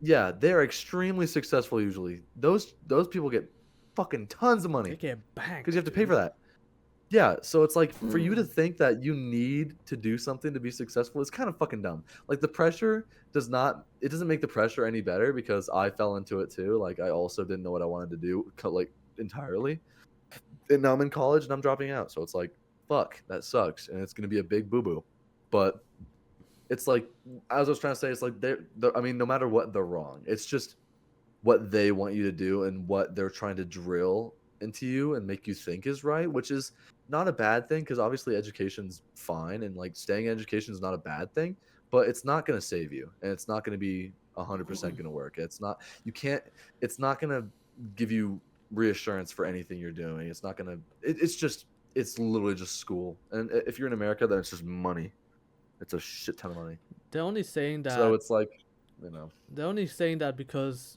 yeah, they are extremely successful usually. Those people get fucking tons of They money get because you banked, have to pay for dude. that. Yeah, so it's like for you to think that you need to do something to be successful is kind of fucking dumb. Like the pressure doesn't make the pressure any better because I fell into it too. Like I also didn't know what I wanted to do like entirely. And now I'm in college and I'm dropping out. So it's like fuck, that sucks and it's going to be a big boo-boo. But it's like as I was trying to say it's like I mean no matter what they're wrong. It's just what they want you to do and what they're trying to drill into you and make you think is right, which is not a bad thing because obviously education's fine and like staying in education is not a bad thing, but it's not going to save you and it's not going to be 100% going to work. It's not you can't it's not going to give you reassurance for anything you're doing. It's not going to it's just it's literally just school. And if you're in America then it's just money. It's a shit ton of money. They're only saying So that. it's like, you know, They're only saying that because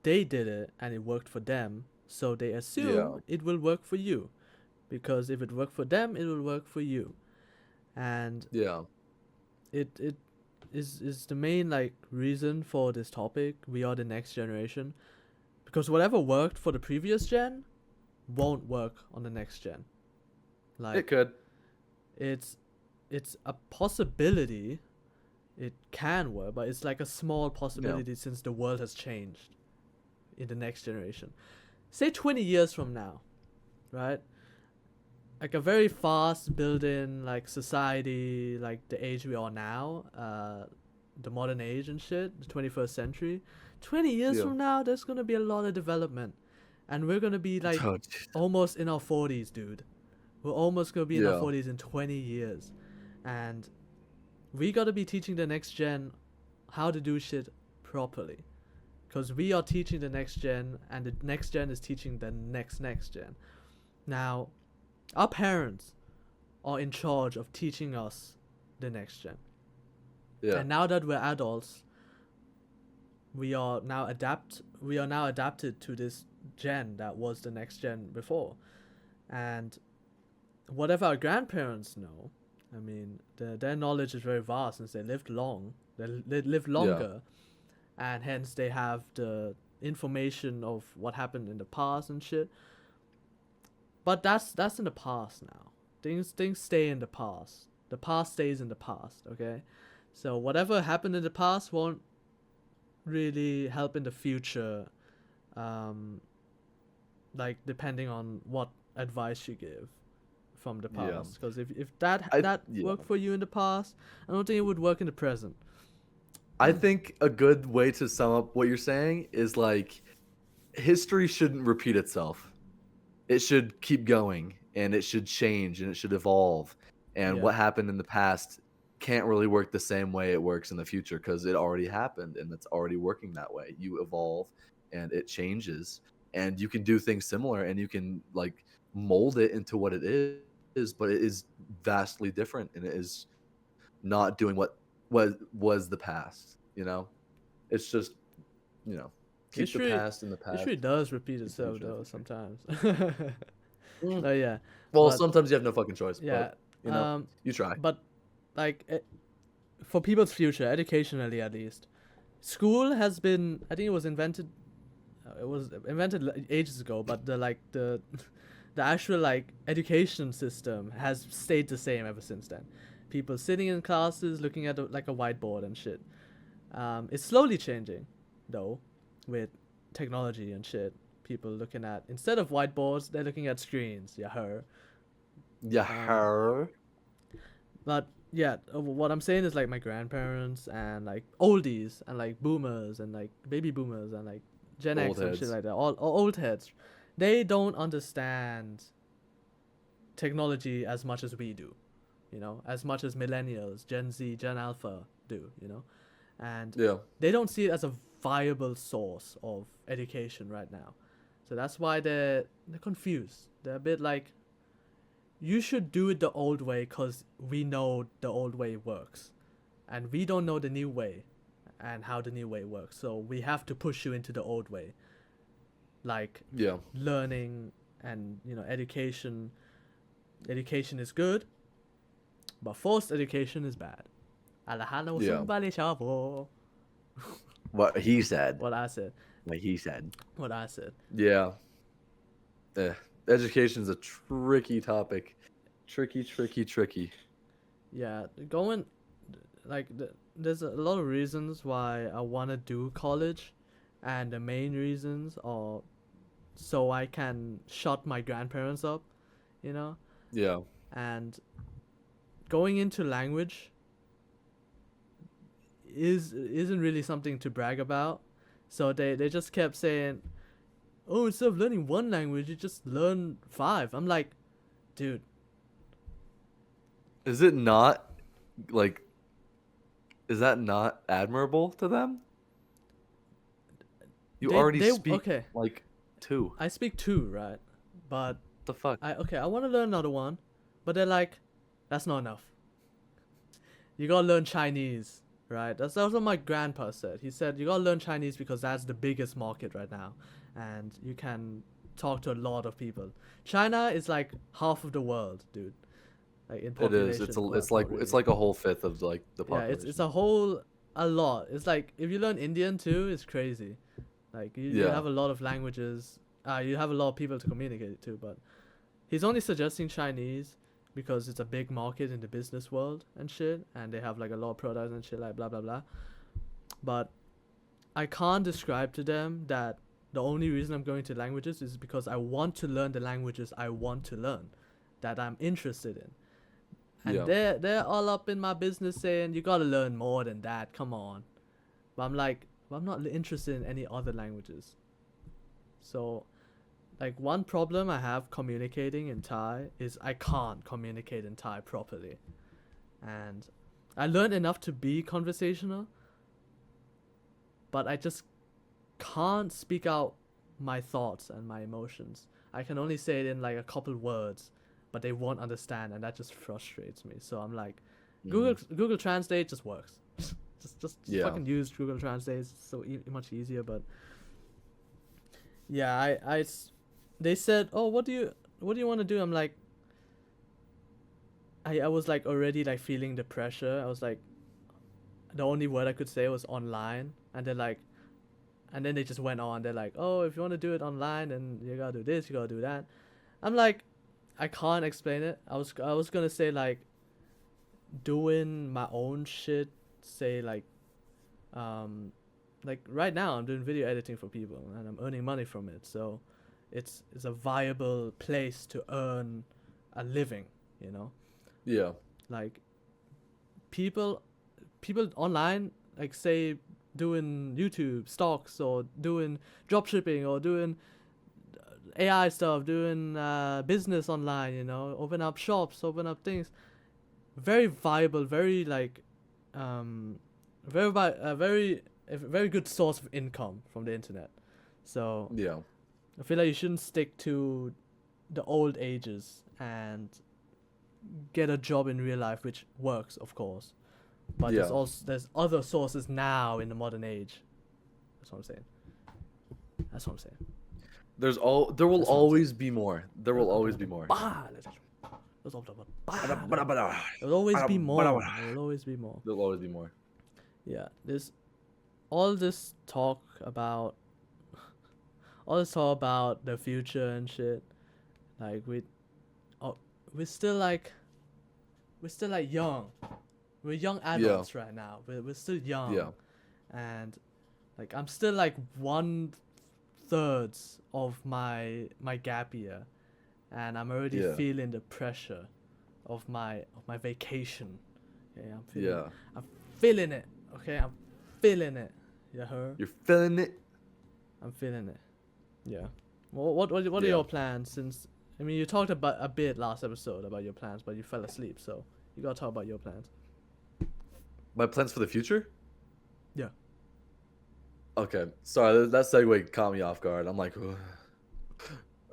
they did it and it worked for them, so they yeah. assume it will work for you. Because if it worked for them, it will work for you. And Yeah. it is the main like reason for this topic. We are the next generation. Because whatever worked for the previous gen won't work on the next gen. It Like could. it's it's a possibility it can work, but it's like a small Yeah. possibility since the world has changed in the next generation. Say 20 years from now, right? Like a very fast building like society, like the age we are now, the modern age and shit, the 21st century. 20 years Yeah. from now, there's gonna be a lot of development, and we're gonna be like Oh, jeez. almost in our 40s, dude. We're almost gonna be in our Yeah. 40s in 20 years, and we gotta be teaching the next gen how to do shit properly, because we are teaching the next gen, and the next gen is teaching the next gen. Now, our parents are in charge of teaching us the next gen. Yeah. And now that we're adults, we are now adapted to this gen that was the next gen before. And whatever our grandparents know, I mean, their knowledge is very vast since they lived long. They lived Yeah. longer, and hence they have the information of what happened in the past and shit. But that's in the past now. Things stay in the past. The past stays in the past, okay? So whatever happened in the past won't really help in the future. Like depending on what advice you give from the Yeah. past, because if that Yeah. worked for you in the past, I don't think it would work in the present. I think a good way to sum up what you're saying is like history shouldn't repeat itself. It should keep going and it should change and it should evolve. And Yeah. what happened in the past can't really work the same way it works in the future because it already happened and it's already working that way. You evolve and it changes and you can do things similar and you can like mold it into what it is, but it is vastly different and it is not doing what was the past, you know? It's just, you know, keep the History past in the past. history does repeat keep the itself future in the though future. sometimes. Mm. But yeah. Well, But sometimes you have no fucking choice, yeah. but you know, you try. But like for people's future, educationally at least, school has been. I think it was invented. It was invented ages ago, but the the actual like education system has stayed the same ever since then. People sitting in classes looking at like a whiteboard and shit. It's slowly changing, though, with technology and shit. People looking at instead of whiteboards, they're looking at screens. Yeah, her. Yeah, Um, her. But yeah, what I'm saying is like my grandparents and like oldies and like boomers and like baby boomers and like Gen Old X and shit heads. like that. All old heads, they don't understand technology as much as we do, as much as millennials, Gen Z, Gen Alpha do, and Yeah. they don't see it as a viable source of education right now. So that's why they're confused. They're a bit like, you should do it the old way because we know the old way works, and we don't know the new way, and how the new way works. So we have to push you into the old way, like Yeah. learning and education. Education is good, but forced education is bad. Alejandro Yeah. Chavo. What he said. What I said. What he said. What I said. Yeah. Education's a tricky topic. Tricky. Yeah, going like there's a lot of reasons why I want to do college, and the main reasons are so I can shut my grandparents up, you know, Yeah. and going into language isn't really something to brag about. So they just kept saying, "Oh, instead of learning one language, you just learn 5." I'm like, dude, Is it not like? Is that not admirable to them? You already speak okay. like 2. I speak 2, right? But What the fuck? I want to learn another one, but they're like, that's not enough. You gotta learn Chinese, right? That's what my grandpa said. He said you gotta learn Chinese because that's the biggest market right now, and you can talk to a lot of people. China is like half of the world, dude. Like in It population. is. It's well, it's like not it's really. like a whole fifth of like the Yeah, population. it's a lot. It's like if you learn Indian too, it's crazy. Like you Yeah. have a lot of languages. You have a lot of people to communicate to, but he's only suggesting Chinese because it's a big market in the business world and shit, and they have like a lot of products and shit, like blah blah blah. But I can't describe to them that the only reason I'm going to languages is because I want to learn the languages I want to learn, that I'm interested in. And Yeah. they're all up in my business saying you gotta learn more than that. Come on. But I'm like, well, I'm not interested in any other languages. So, like one problem I have communicating in Thai is I can't communicate in Thai properly, and I learned enough to be conversational, but I just can't speak out my thoughts and my emotions. I can only say it in like a couple words, but they won't understand, and that just frustrates me. So I'm like, Google Translate just works. just Yeah. fucking use Google Translate. It's so much easier. But yeah, they said, oh, what do you want to do? I'm like, I was like already like feeling the pressure. I was like, the only word I could say was online, and they're like, and then they just went on. They're like, oh, if you want to do it online, then you gotta do this, you gotta do that. I'm like, I can't explain it. I was gonna say like, doing my own shit. Say like right now I'm doing video editing for people and I'm earning money from it. So it's a viable place to earn a living, you know? Yeah. Like people online, like say doing YouTube stocks or doing dropshipping or doing AI stuff, doing business online, you know, open up shops, open up things. Very viable, very like very good source of income from the internet. So Yeah. I feel like you shouldn't stick to the old ages and get a job in real life, which works, of course. But Yeah. there's other sources now in the modern age. That's what I'm saying. There will That's what I'm always be more. There will always be more. There'll always be more. There'll always be more. There'll always be more. Yeah, there's all this talk about the future and shit. Like we're still like young. We're young adults right now. We're still young. Yeah. And like I'm still like 1/3 of my gap year, and I'm already feeling the pressure of my vacation. Okay, I'm feeling it. Okay, I'm feeling it. You heard? You're feeling it? I'm feeling it. Yeah. Well, what are your plans? Since I mean, you talked about a bit last episode about your plans, but you fell asleep. So you gotta talk about your plans. My plans for the future? Yeah. Okay. Sorry, that segue caught me off guard. I'm like, ugh.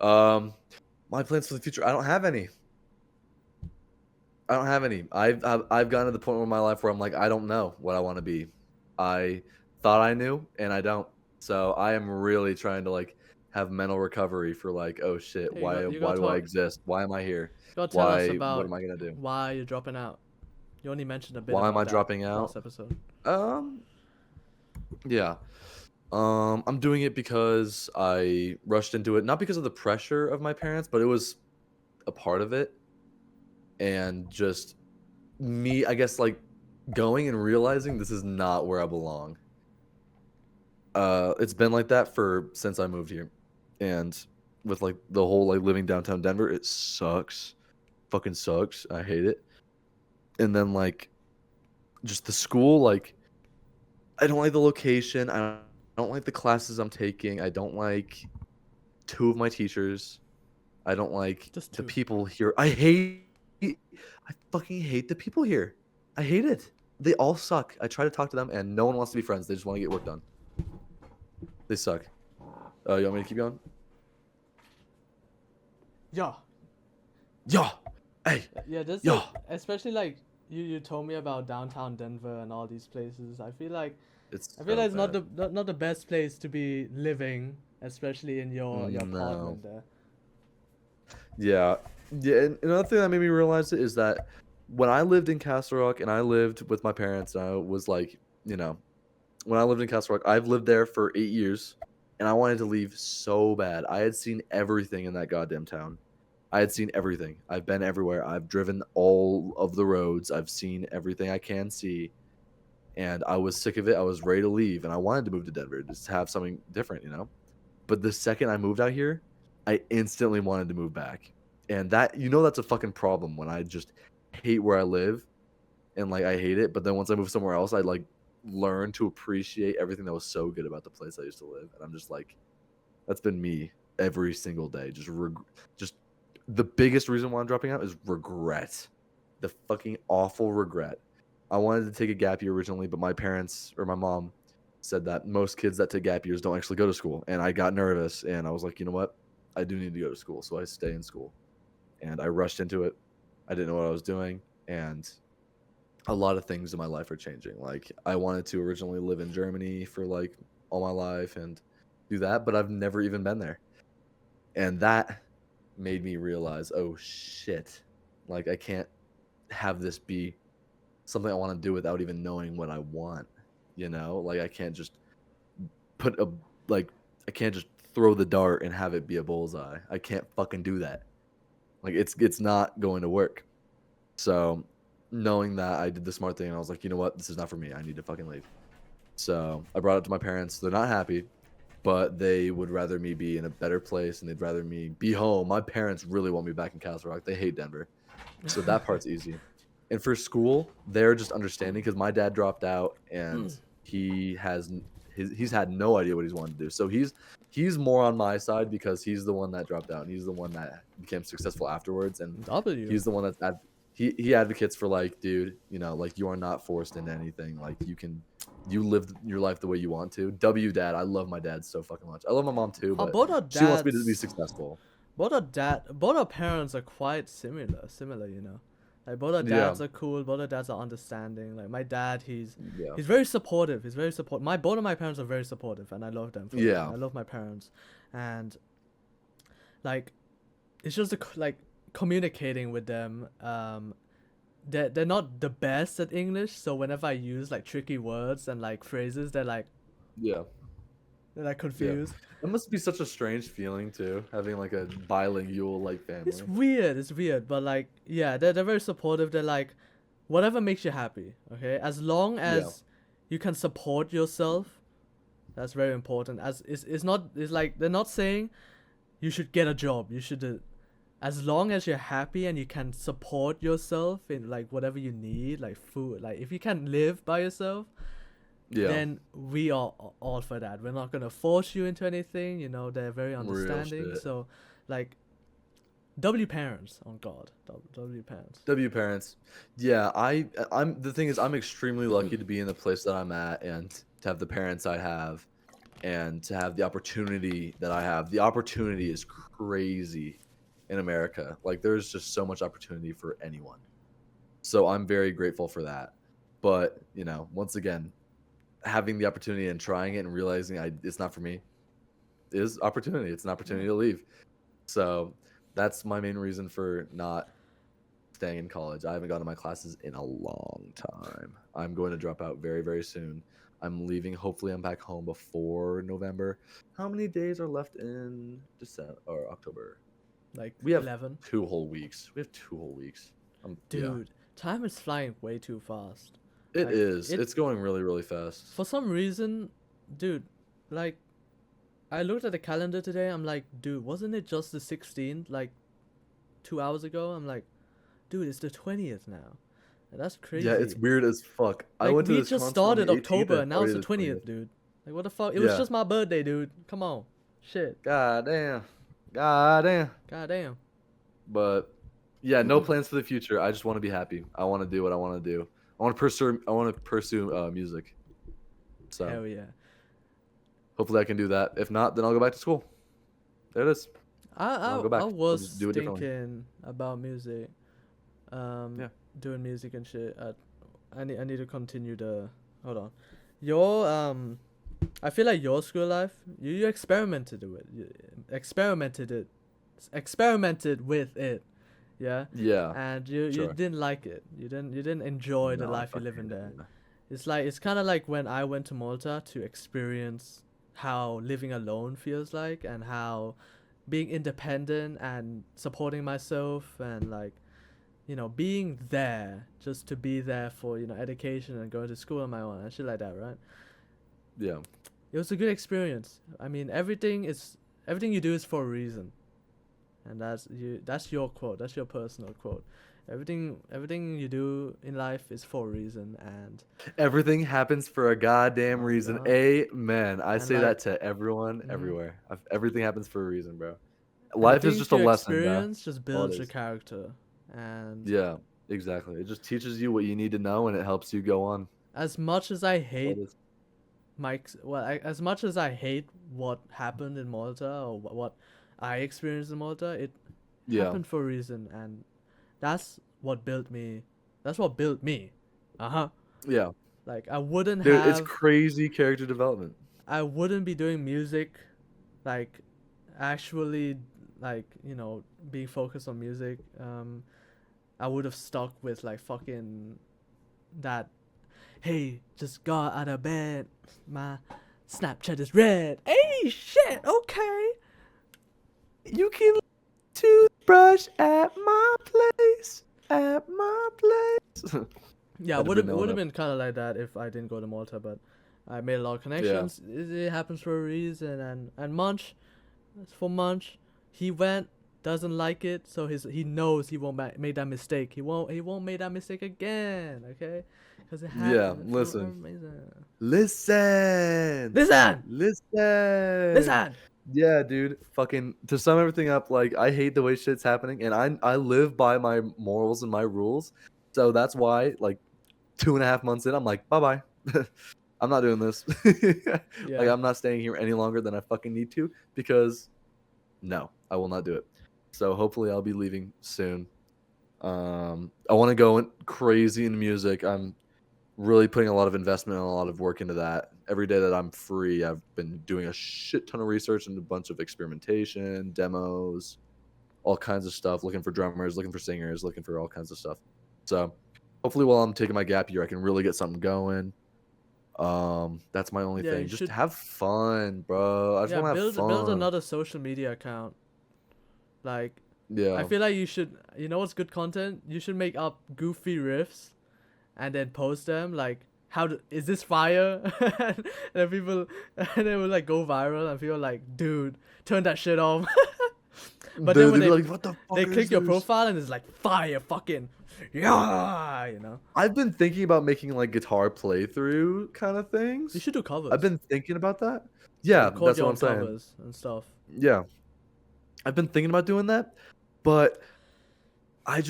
My plans for the future. I don't have any. I don't have any. I've gotten to the point in my life where I'm like, I don't know what I want to be. I thought I knew, and I don't. So I am really trying to like have mental recovery for like, oh shit, Hey, you why got do I talk. exist? Why am I here? You got tell us What about am I gonna do? why you're dropping out. You only mentioned a bit Why am I about that dropping out? last episode. Um, yeah. I'm doing it because I rushed into it, not because of the pressure of my parents, but it was a part of it, and just me, I guess, like going and realizing this is not where I belong. It's been like that for since I moved here, and with like the whole like living downtown Denver, it sucks, fucking sucks. I hate it. And then like just the school, like I don't like the location. I don't like the classes I'm taking. I don't like two of my teachers. I don't like Just the two. people here. I fucking hate the people here. I hate it. They all suck. I try to talk to them and no one wants to be friends. They just want to get work done. They suck. You want me to keep going? Yeah. Yeah. Hey. Yeah, this Yeah. like, especially like you told me about downtown Denver and all these places. I feel like It's I feel so like it's bad. not the best place to be living, especially in your No. apartment there. Yeah. Yeah. And another thing that made me realize it is that when I lived in Castle Rock and I lived with my parents, I was like, you know, when I lived in Castle Rock, I've lived there for 8 years, and I wanted to leave so bad. I had seen everything in that goddamn town. I had seen everything. I've been everywhere. I've driven all of the roads. I've seen everything I can see, and I was sick of it. I was ready to leave, and I wanted to move to Denver just to have something different, you know. But the second I moved out here, I instantly wanted to move back, and that that's a fucking problem when I just hate where I live and like I hate it. But then once I move somewhere else, I like learn to appreciate everything that was so good about the place I used to live. And I'm just like, that's been me every single day. Just the biggest reason why I'm dropping out is regret, the fucking awful regret. I wanted to take a gap year originally, but my parents or my mom said that most kids that take gap years don't actually go to school, and I got nervous and I was like, you know what, I do need to go to school, so I stay in school, and I rushed into it. I didn't know what I was doing, and a lot of things in my life are changing. Like I wanted to originally live in Germany for like all my life and do that, but I've never even been there. And that made me realize, oh shit. Like I can't have this be something I want to do without even knowing what I want. Like I can't just put a like I can't just throw the dart and have it be a bullseye. I can't fucking do that. Like it's not going to work. So knowing that, I did the smart thing and I was like, you know what, this is not for me. I need to fucking leave. So I brought it to my parents. They're not happy, but they would rather me be in a better place and they'd rather me be home. My parents really want me back in Castle Rock. They hate Denver. So that part's easy. And for school, they're just understanding because my dad dropped out and he's had no idea what he's wanted to do. So he's more on my side because he's the one that dropped out and he's the one that became successful afterwards, and W. he's the one he advocates for like, dude, like you are not forced into anything. Like you live your life the way you want to. W dad, I love my dad so fucking much. I love my mom too, but Both our she wants me to be dads, successful. both our parents are quite similar, you know. Like both our Yeah, dads are cool, both our dads are understanding. Like my dad, yeah, he's very supportive. He's very supportive. Both of my parents are very supportive, and I love them for that. yeah, I love my parents, and like it's just like communicating with them. They're not the best at English, so whenever I use like tricky words and like phrases, yeah. they're like Yeah. confused. It must be such a strange feeling too, having like a bilingual like It's family. weird. It's weird, but like yeah, they're very supportive. They're like, whatever makes you happy. Okay, as long Yeah. as you can support yourself, that's very important. It's like they're not saying you should get a job. You should as long as you're happy and you can support yourself in like whatever you need, like food. Like if you can live by yourself, Yeah. then we are all for that. We're not gonna force you into anything. You know, they're very Real understanding. shit. So, like, W parents on God, W parents. W parents. Yeah, I'm the thing is I'm extremely lucky to be in the place that I'm at and to have the parents I have. and to have the opportunity that I have. The opportunity is crazy in America. Like there's just so much opportunity for anyone. So I'm very grateful for that. But, you know, once again, having the opportunity and trying it and realizing it's not for me is opportunity. It's an opportunity to leave. So that's my main reason for not staying in college. I haven't gone to my classes in a long time. I'm going to drop out very, very soon. I'm leaving. Hopefully, I'm back home before November. How many days are left in December or October? Like We have 11. 2 whole weeks. We have 2 whole weeks. Yeah. Dude, time is flying way too fast. It Like, is. It's going really, really fast. For some reason, dude, like, I looked at the calendar today. I'm like, dude, wasn't it just the 16th? Like, 2 hours ago? I'm like, dude, it's the 20th now. And that's crazy. Yeah, it's weird as fuck. I Like, went to we this just concert on the started 18th October, and and now it's the started 20th, dude. Like, what the fuck? It was Yeah. just my birthday, dude. Come on. Shit. God damn. God damn. God damn. But yeah, no plans for the future. I just want to be happy. I want to do what I want to do. I want to pursue music. So Hell yeah. hopefully I can do that. If not, then I'll go back to school. There it is. I'll go back. I I'll was just do it differently. thinking about music. Yeah. Doing music and shit. I need to continue the. Hold on. Your I feel like your school life, you experimented with it. You experimented with it. Yeah. Yeah. And you Sure. didn't like it. You didn't enjoy the No, I life you live fucking in there. didn't. It's kind of like when I went to Malta to experience how living alone feels like, and how being independent and supporting myself, and like, you know, being there just to be there for, you know, education and going to school on my own and shit like that, right? Yeah. It was a good experience. I mean, everything you do is for a reason. And that's your quote. That's your personal quote. Everything you do in life is for a reason, and Everything happens for a goddamn reason. God. Amen. I And say like, that to everyone, Mhm. everywhere. Everything happens for a reason, bro. and the Life is things just a you lesson, bro. experience just builds your is. character. And Yeah, exactly. It just teaches you what you need to know, and it helps you go on. as much as I That's all hate it is. as much as I hate what happened in Malta, or what I experienced in Malta, it Yeah. happened for a reason, and that's what built me. That's what built me. Yeah. Like, I wouldn't Dude, it's have crazy character development. I wouldn't be doing music, like, actually, like, you know, being focused on music. I would have stuck with like fucking that. Hey, just got out of bed. My Snapchat is red. Hey, shit. Okay. You can toothbrush at my place. At my place. Yeah, Had would to have vanilla it up. been kind of like that if I didn't go to Malta, but I made a lot of connections. It happens for a reason, and Munch, for Munch, he went, doesn't like it, so he knows he won't make that mistake. He won't make that mistake again. Okay, because it happened. Yeah, for a listen. reason. Listen. Listen. Listen. Listen. Yeah, dude. Fucking to sum everything up, like I hate the way shit's happening, and I live by my morals and my rules. So that's why, like, 2.5 months in, I'm like, bye bye. I'm not doing this. Like, Yeah. I'm not staying here any longer than I fucking need to, because no, I will not do it. So hopefully I'll be leaving soon. I want to go crazy in music. I'm really putting a lot of investment and a lot of work into that. Every day that I'm free, I've been doing a shit ton of research and a bunch of experimentation, demos, all kinds of stuff, looking for drummers, looking for singers, looking for all kinds of stuff. So hopefully while I'm taking my gap year, I can really get something going. That's my only Yeah, thing. you Just should- have fun, bro. I just Yeah, want to have fun. build another social media account. Like, Yeah. I feel like you should. You know what's good content? You should make up goofy riffs, and then post them. Like, is this fire? And then people, and then will like go viral, and people are like, dude, turn that shit off. But Dude, then when they'd be like, what the fuck they is click your this? profile, and it's like fire, fucking, yeah, you know. I've been thinking about making like guitar playthrough kind of things. You should do covers. I've been thinking about that. Yeah, Record that's your what I'm own saying. covers and stuff. Yeah. I've been thinking about doing that, but I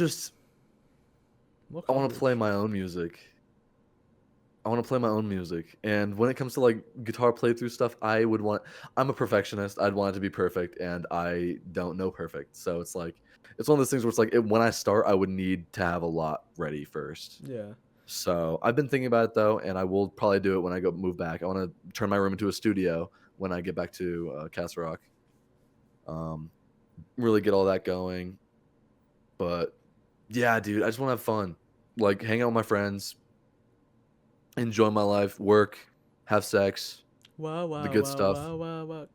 want to play my own music. I want to play my own music. And when it comes to like guitar playthrough stuff, I'm a perfectionist. I'd want it to be perfect, and I don't know perfect. So it's like it's one of those things where it's like when I start, I would need to have a lot ready first. Yeah. So I've been thinking about it though, and I will probably do it when I go move back. I want to turn my room into a studio when I get back to Castle Rock. Really get all that going. But yeah, dude, I just want to have fun, like hang out with my friends, enjoy my life, work, have sex, Wow, the wow, good wow, stuff. wow, wow,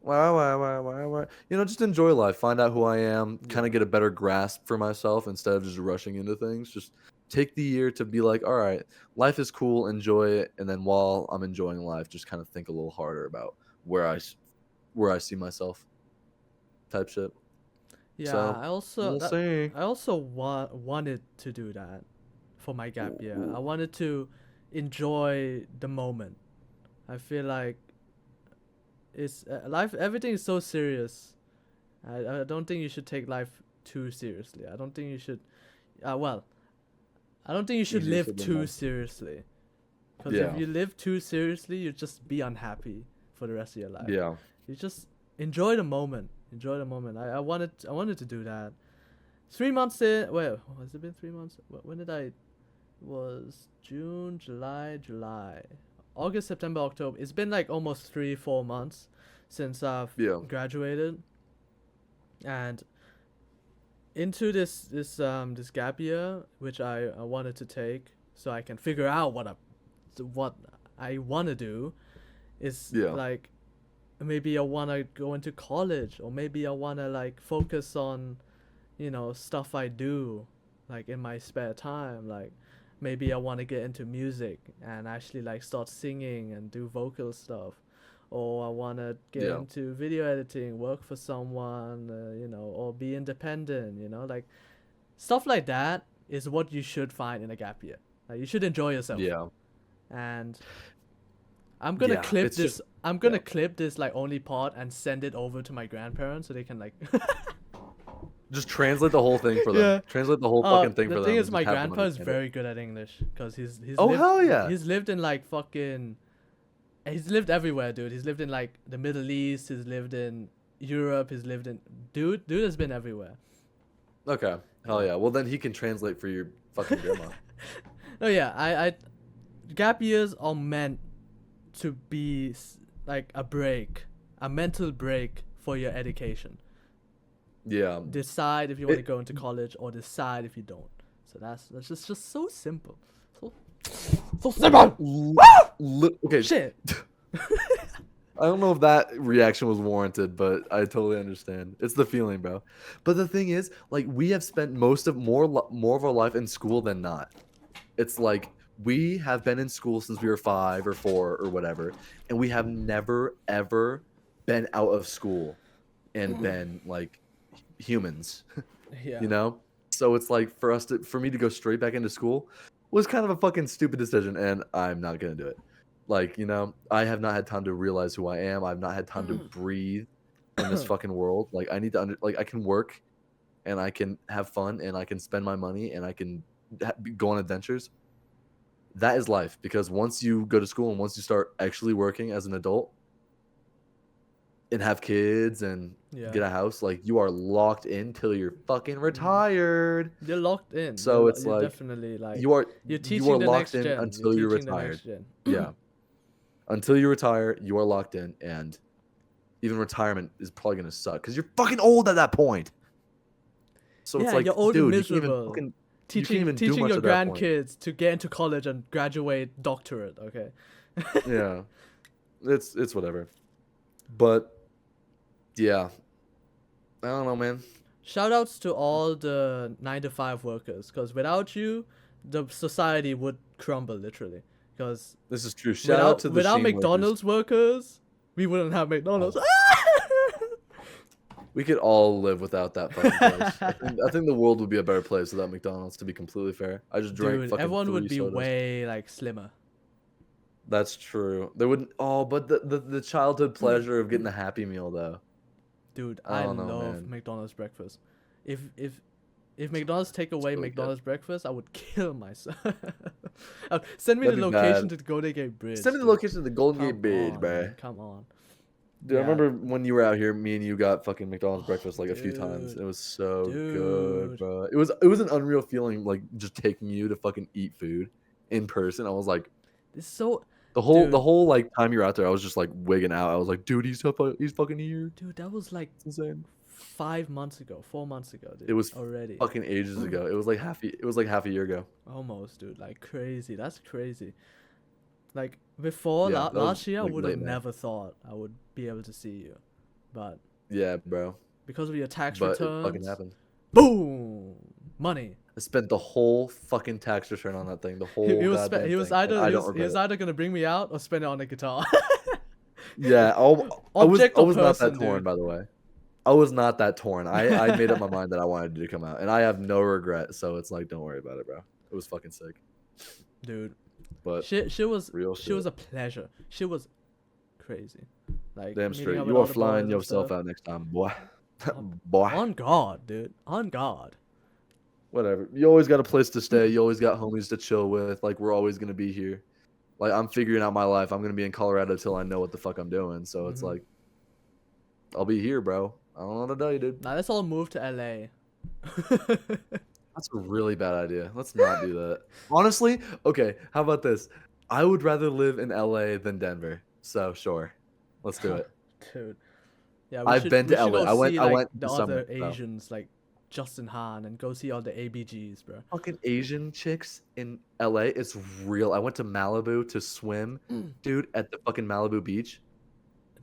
wow. Wow. Just enjoy life, find out who I am, kind Yeah. of get a better grasp for myself instead of just rushing into things. Just take the year to be like, all right, life is cool, enjoy it, and then while I'm enjoying life, just kind of think a little harder about where I see myself, type shit. Yeah, So we'll see. I also wanted to do that for my gap year. I wanted to enjoy the moment. I feel like it's life. Everything is so serious. I don't think you should take life too seriously. I don't think you should. Well, I don't think you should Easier live said than too done. seriously. Because if Yeah, you live too seriously, you just be unhappy for the rest of your life. yeah, You just enjoy the moment. Enjoy the moment. I wanted to do that. 3 months in. Wait, has it been 3 months? When did I? Was June, July, August, September, October. It's been like almost 3, 4 months since I've yeah, graduated, and into this gap year, which I wanted to take so I can figure out what I want to do, is yeah, like maybe I want to go into college, or maybe I want to like focus on stuff I do like in my spare time, like maybe I want to get into music and actually like start singing and do vocal stuff, or I want to get yeah, into video editing, work for someone, or be independent, like stuff like that is what you should find in a gap year. Like you should enjoy yourself. yeah, And I'm gonna yeah. clip It's just this. I'm yeah. gonna clip this like only part and send it over to my grandparents so they can like. Just translate the whole thing for them. Yeah. Translate the whole fucking thing The for thing them is, and just my have them grandpa is understand it. very good at English because he's Oh lived hell yeah! he's lived in like he's lived everywhere, dude. He's lived in like the Middle East. He's lived in Europe. He's lived in dude has been everywhere. Okay, hell Yeah. yeah. Well then he can translate for your fucking grandma. No, yeah. I gap years are meant to be like a break, a mental break for your education. Yeah. Decide if you want to It, go into college or decide if you don't. So that's just so simple. So simple. okay. Shit. I don't know if that reaction was warranted, but I totally understand. It's the feeling, bro. But the thing is, like, we have spent more of our life in school than not. It's like we have been in school since we were 5 or 4 or whatever, and we have never ever been out of school and been like humans, Yeah. you know? So it's like for me to go straight back into school was kind of a fucking stupid decision, and I'm not gonna do it. Like, I have not had time to realize who I am. I've not had time to breathe in this fucking world. Like, I need to like I can work and I can have fun and I can spend my money and I can go on adventures. That is life, because once you go to school and once you start actually working as an adult and have kids and Yeah. get a house, like you are locked in till you're fucking retired. You're locked in. So it's You're like definitely like you are you're you are teaching the locked next in gen. You're until you're teaching the retired. next gen. Yeah. Until you retire, you are locked in, and even retirement is probably gonna suck because you're fucking old at that point. So it's Yeah, like, you're old and dude, you can't even miserable. fucking you can't even do Teaching much your at that point. grandkids to get into college and graduate doctorate, okay? Yeah, it's whatever. But yeah, I don't know, man. Shoutouts to all the 9 to 5 workers, because without you, the society would crumble literally. Because This is true. Shout out to the without Sheen workers. McDonald's workers, we wouldn't have McDonald's. We could all live without that fucking place. I think the world would be a better place without McDonald's. To be completely fair, I just drank Dude, fucking everyone 3 would be sodas. way like slimmer. That's true. They wouldn't. Oh, but the childhood pleasure of getting a Happy Meal though. Dude, I I don't know, love man. McDonald's breakfast. If If McDonald's take away really good. McDonald's breakfast, I would kill myself. Send me That'd the be location bad. to the Golden Gate Bridge. Send me the dude. location of the Golden Come Gate Bridge, on, bro. man, come on. Dude, I Yeah. remember when you were out here, me and you got fucking McDonald's Oh, breakfast like a few times. dude. It was so good, Dude. bro. It was an unreal feeling, like just taking you to fucking eat food in person. I was like, It's so the whole Dude. like time you're out there, I was just like wigging out. I was like, dude, he's fucking here. dude, that was like It's insane. 4 months ago, dude. It was already fucking ages ago. It was like half a year ago. almost, dude. Like crazy. That's crazy. Like before Yeah, that was, last year, I like, would have late May. never thought I would be able to see you, but Yeah, bro. because of your tax But it returns, fucking happened. boom, money. I spent the whole fucking tax return on that thing. The whole He was goddamn he was thing, and either I he don't was, he regret was it. either gonna bring me out or spend it on a guitar. Yeah, I Object or was not person, that torn, dude? by the way. I was not that torn. I made up my mind that I wanted it to come out, and I have no regret. So it's like, don't worry about it, bro. It was fucking sick. Dude, But she was real she was shit. a pleasure. She was crazy. Like Damn meeting straight. up You with all are the flying boys and yourself stuff. out next time, boy. On- Boy. On guard, dude. On guard. Whatever. You always got a place to stay. You always got homies to chill with. Like, we're always gonna be here. Like, I'm figuring out my life. I'm gonna be in Colorado till I know what the fuck I'm doing. So it's Mhm. like, I'll be here, bro. I don't know what to tell you, dude. Now let's all move to LA. That's a really bad idea. Let's not do that. Honestly, okay, how about this? I would rather live in LA than Denver. So sure. Let's do it. Dude. Yeah, I've been to we should LA. go I went see, I like, went the this other summer. So. Asians, like Justin Han, and go see all the ABGs, bro. Fucking Asian chicks in LA, it's real. I went to Malibu to swim, dude, at the fucking Malibu beach.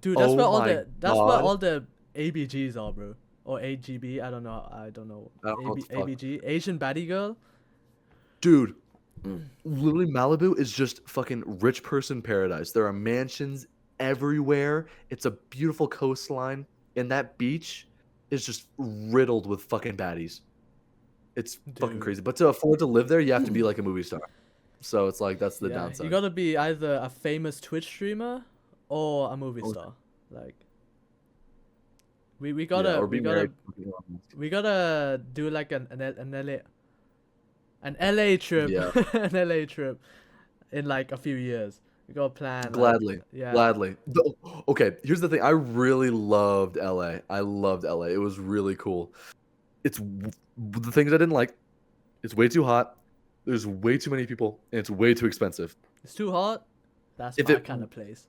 Dude, that's Oh where all my that's where God. all the ABGs are, bro. Or AGB, I don't know. I don't know what the fuck. ABG, Asian baddie girl. Dude, literally Malibu is just fucking rich person paradise. There are mansions everywhere. It's a beautiful coastline, and that beach is just riddled with fucking baddies. It's fucking Dude. crazy. But to afford to live there, you have to be like a movie star. So it's like that's the Yeah, downside. you gotta be either a famous Twitch streamer or a movie Okay. star. Like we Yeah, gotta or be we gotta married to fucking Elon Musk. we gotta do like an LA trip. Yeah. An LA trip in like a few years. We gotta plan. like, Gladly. yeah. Gladly. Okay, here's the thing. I really loved LA. I loved LA. It was really cool. The things I didn't like. It's way too hot. There's way too many people, and it's way too expensive. It's too hot. That's If my it- kind of place.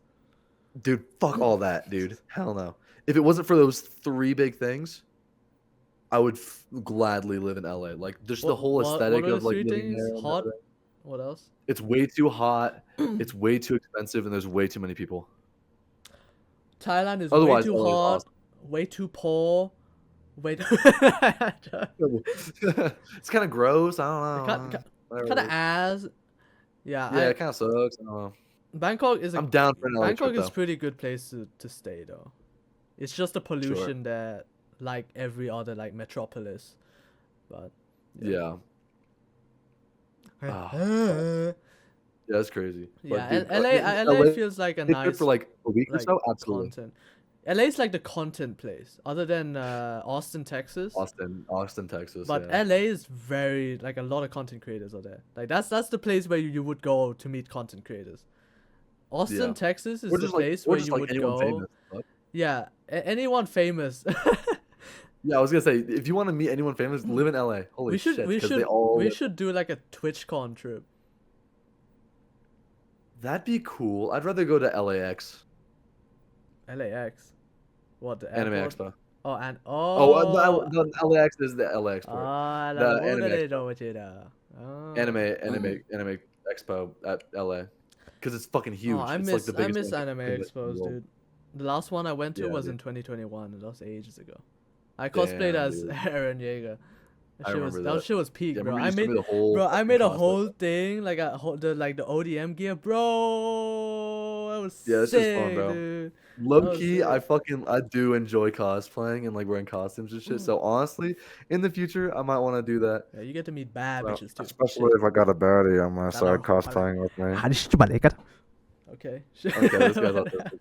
Dude, fuck all that, dude. Hell no. If it wasn't for those three big things, I would gladly live in LA. Like, just the whole aesthetic what are of the like three living things? there. and Hot. everything. What else? It's way too hot. It's way too expensive, and there's way too many people. Thailand is Otherwise, way too LA is hot, awesome. way too poor, way too It's kind of gross. I don't know. Whatever kind it of is. ass. Yeah, Yeah, it kind of sucks. I don't know. Bangkok is I'm down for an LA Bangkok trip, is though. pretty good place to stay though. It's just the pollution there, like every other like metropolis, but Yeah. Ah, yeah, Yeah, that's crazy. But, and dude, LA feels like a it's good nice for like a week or like so. Absolutely. content. LA's like the content place, other than Austin, Texas. Austin, Texas. But yeah. LA is very like a lot of content creators are there. Like that's the place where you would go to meet content creators. Austin, Yeah. Texas is Or the just like, place or where just you like would anyone go. famous. But- Yeah, anyone famous. Yeah, I was gonna say if you want to meet anyone famous, live in LA. Holy we should shit! we 'cause should they all we live- should do like a TwitchCon trip. That'd be cool. I'd rather go to LAX. LAX. What the Anime airport? Expo. Oh, and Oh, the LAX is the LAX part. Ah, The la Anime de Expo. do what you know. Oh. Anime Expo at LA, because it's fucking huge. Oh, I it's miss like the I biggest miss thing anime in the expos, world. dude. The last one I went to Yeah, was dude. in 2021. That was ages ago. I cosplayed Damn, as dude. Eren Yeager. I remember That that. shit was peak, Yeah, bro. remember I you showed made me the whole Bro, I fucking made a cosplay. whole thing like the ODM gear, bro. That was Yeah, that's just fun, sick, bro. dude. Low was key, sick. I do enjoy cosplaying and like wearing costumes and shit. So honestly, in the future, I might want to do that. Yeah, you get to meet bad bitches too. Especially if I got a baddie on my side Hello. cosplaying with me. Okay. Okay, this guy's autistic.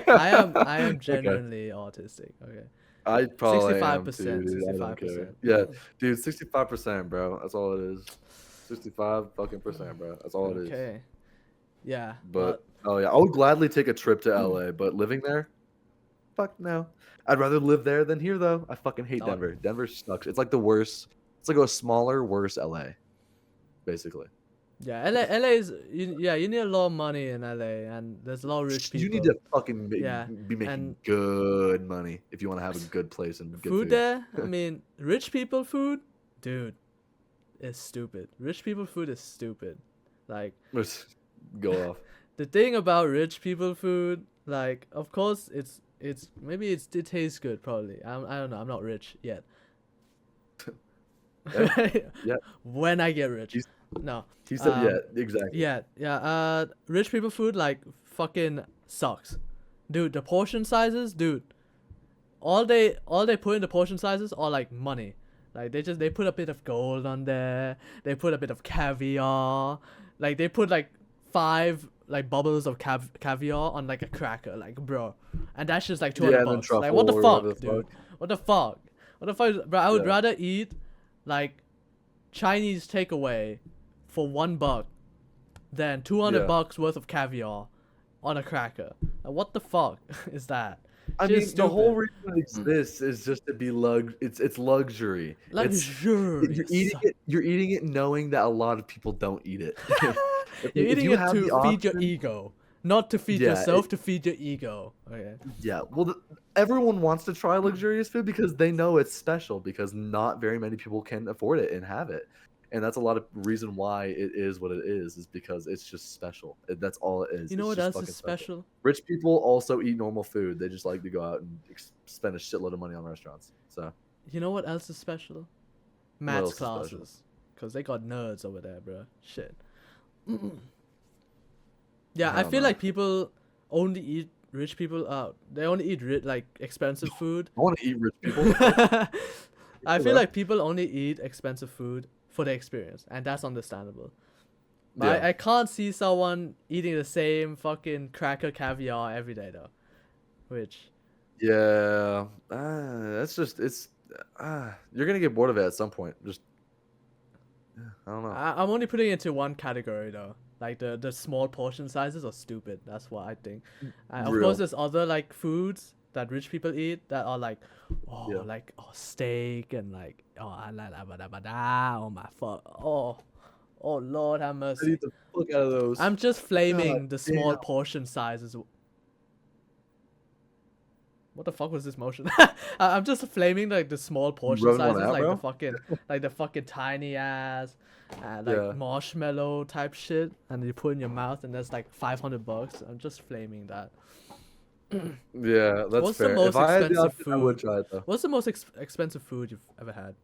I am genuinely autistic. Okay. I probably am too, 65%, dude. I don't care. 65%. Yeah, dude, 65%, bro. That's all it is. 65 fucking percent, bro. That's all it is. Okay. Yeah, But oh yeah, I would gladly take a trip to Mm. LA, but living there, fuck no. I'd rather live there than here though. I fucking hate Oh. Denver. Denver sucks. It's like the worst. It's like a smaller, worse LA, basically. yeah, LA is yeah, you need a lot of money in LA, and there's a lot of rich people. You need to fucking Yeah, be making and good money if you want to have a good place and good food food. there, I mean, rich people food, dude, is stupid. Rich people food is stupid. Like, Let's go off. the thing about rich people food, like, of course it's maybe it tastes good probably. I don't know. I'm not rich yet. Yeah. When I get rich. He's- No. He said, yeah, exactly. Yeah. Rich people food like fucking sucks, dude. The portion sizes, dude. All they put in the portion sizes are like money. Like they put a bit of gold on there. They put a bit of caviar. Like they put like 5 like bubbles of caviar on like a cracker, like bro. And that's just like 200 and then bucks. Like what the truffle or whatever fuck, the dude? fuck. What the fuck? What the fuck, bro? I would Yeah. rather eat like Chinese takeaway for $1 than 200 Yeah. bucks worth of caviar on a cracker. Like, what the fuck is that? I Shit mean, is the whole stupid. reason it exists is just to be it's luxury. Luxurious. You're eating it knowing that a lot of people don't eat it. If You're eating you it have to the feed your option- ego, not to feed Yeah, yourself, to feed your ego. Okay. Yeah, well, everyone wants to try luxurious food because they know it's special because not very many people can afford it and have it. And that's a lot of reason why it is what it is because it's just special. That's all it is. You know It's what just else is fucking special? Rich people also eat normal food. They just like to go out and spend a shitload of money on restaurants. So You know what else is special? else Maths is special? classes. Because they got nerds over there, bro. Shit. Yeah, I Hell feel no. like people only eat rich people. They only eat like expensive food. I want to eat rich people. I feel Hello? like people only eat expensive food for the experience, and that's understandable. But Yeah. I can't see someone eating the same fucking cracker caviar every day though. Which Yeah, that's just you're gonna get bored of it at some point. Just I don't know. I'm only putting it into one category though. Like the small portion sizes are stupid. That's what I think. Of Real. course, there's other like foods that rich people eat that are like, Yeah. like steak and like oh my fuck, oh Lord have I mercy. eat the fuck out of those. I'm just flaming God the small damn. portion sizes. What the fuck was this motion? I'm just flaming like the small portion rubbing one sizes, out, like bro? the fucking tiny ass, like Yeah. marshmallow type shit, and you put in your mouth, and that's like $500. I'm just flaming that. Yeah, that's What's the fair. most If I had the expensive option, I would food? try it though. What's the most expensive food you've ever had?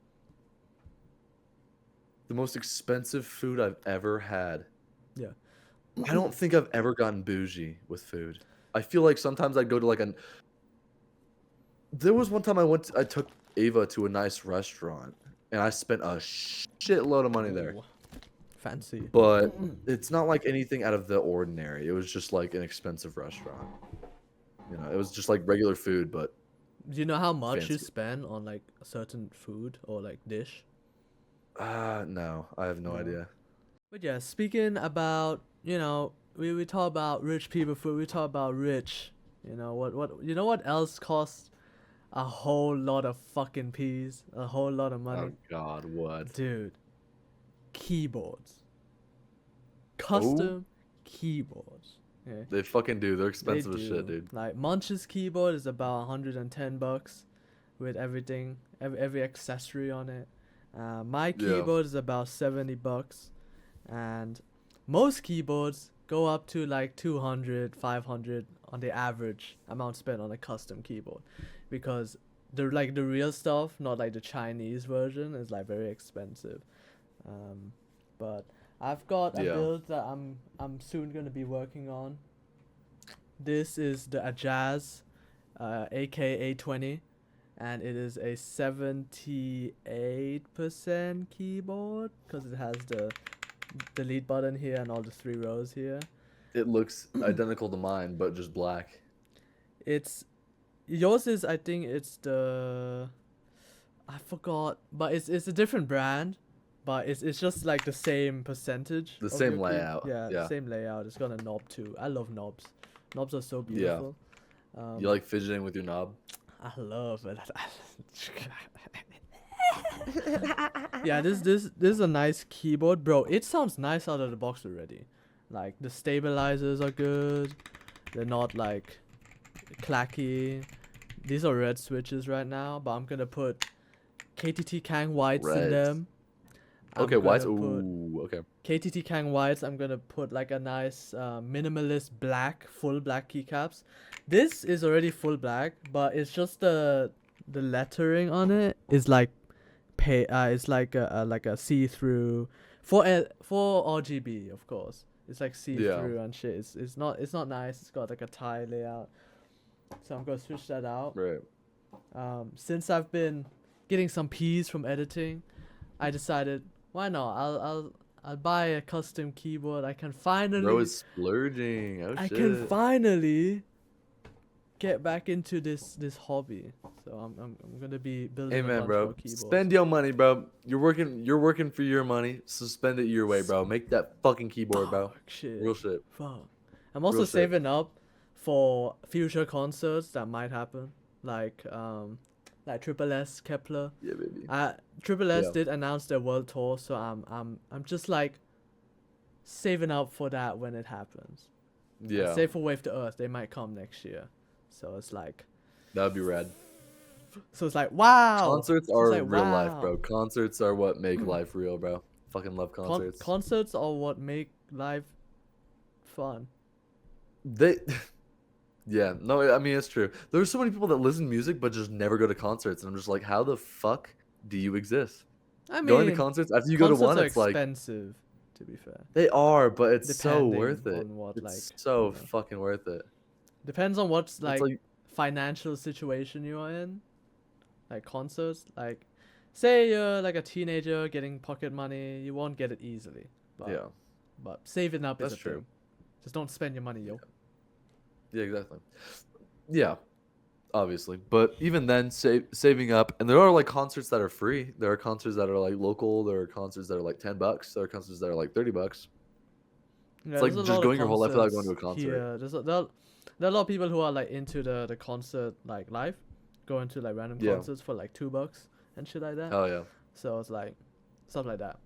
The most expensive food I've ever had. Yeah. I don't think I've ever gotten bougie with food. I feel like sometimes I'd go to like an. There was one time I took Ava to a nice restaurant, and I spent a shitload of money there. Ooh, fancy. But it's not like anything out of the ordinary. It was just like an expensive restaurant. You know, it was just like regular food, but Do you know how much you fancy. spend on like a certain food or like dish? no, I have no No. idea. But yeah, speaking about, we talk about rich people food, we talk about rich. What else costs a whole lot of fucking peas, a whole lot of money? Oh God, what? Dude, keyboards. Custom keyboards. Yeah. They fucking do. They're They expensive as shit, do. dude. Like Munch's keyboard is about $110 with everything, every accessory on it. My Yeah. keyboard is about $70, and most keyboards go up to like 200, 500 on the average amount spent on a custom keyboard, because the real stuff, not like the Chinese version, is like very expensive. But I've got a Yeah. build that I'm soon gonna be working on. This is the Ajaz, AK820, and it is a 78% keyboard because it has the delete button here and all the 3 rows here. It looks identical to mine, but just black. It's yours is, I think it's the, I forgot, but it's a different brand, but it's just like the same percentage. The of same your key- layout, Yeah, yeah. same layout. It's got a knob too. I love knobs. Knobs are so Yeah. beautiful. You like fidgeting with your knob? I love it. Yeah, this is a nice keyboard, bro. It sounds nice out of the box already. Like the stabilizers are good. They're not like clacky. These are red switches right now, but I'm gonna put KTT Kang whites in Reds. them. Okay, whites. gonna put Ooh, okay. KTT Kang whites. I'm gonna put like a nice minimalist black, full black keycaps. This is already full black, but it's just the lettering on it is like it's like a see-through for RGB, of course. It's like see-through and shit. It's not nice. It's got like a tie layout. So I'm gonna switch that out. Right. Since I've been getting some P's from editing, I decided why not? I'll buy a custom keyboard. I can finally Bro is splurging. Oh I shit. can finally get back into this hobby. So I'm gonna be building Hey a man, bunch bro. more keyboards. Spend your money, bro. You're working for your money, so spend it your way, bro. Make that fucking keyboard, bro. Fuck, shit. Real shit. Fuck. I'm also Real shit. saving up for future concerts that might happen, like Triple S Kepler. Yeah, baby. Triple S Yeah. did announce their world tour, so I'm just like saving up for that when it happens. Yeah. Save for Wave to Earth, they might come next year. So it's like That'd be rad. wow. Concerts So are it's like, real life, wow. bro. Concerts are what make life real, bro. Fucking love concerts. Concerts are what make life fun. They Yeah, no, I mean it's true. There's so many people that listen to music but just never go to concerts, and I'm just like, how the fuck do you exist? I mean, Going to concerts after you go to concerts one, are it's like expensive, to be fair. they are, but it's so Depending worth it. on what, It's like, so you know. fucking worth it. Depends on what's It's like like financial situation you are in. Like concerts, like say you're like a teenager getting pocket money, you won't get it easily. But, yeah, But saving up is That's a true. thing. Just don't spend your money, yo. yeah, exactly. Yeah, obviously, but even then, saving up, and there are like concerts that are free. There are concerts that are like local. There are concerts that are like $10. There are concerts that are like $30. Yeah, like there's a just lot of going your whole life without going to a concerts concert. here. There are a lot of people who are like into the concert like live, going to like random Yeah. concerts for like $2 and shit like that. Oh yeah, So it's like stuff like that.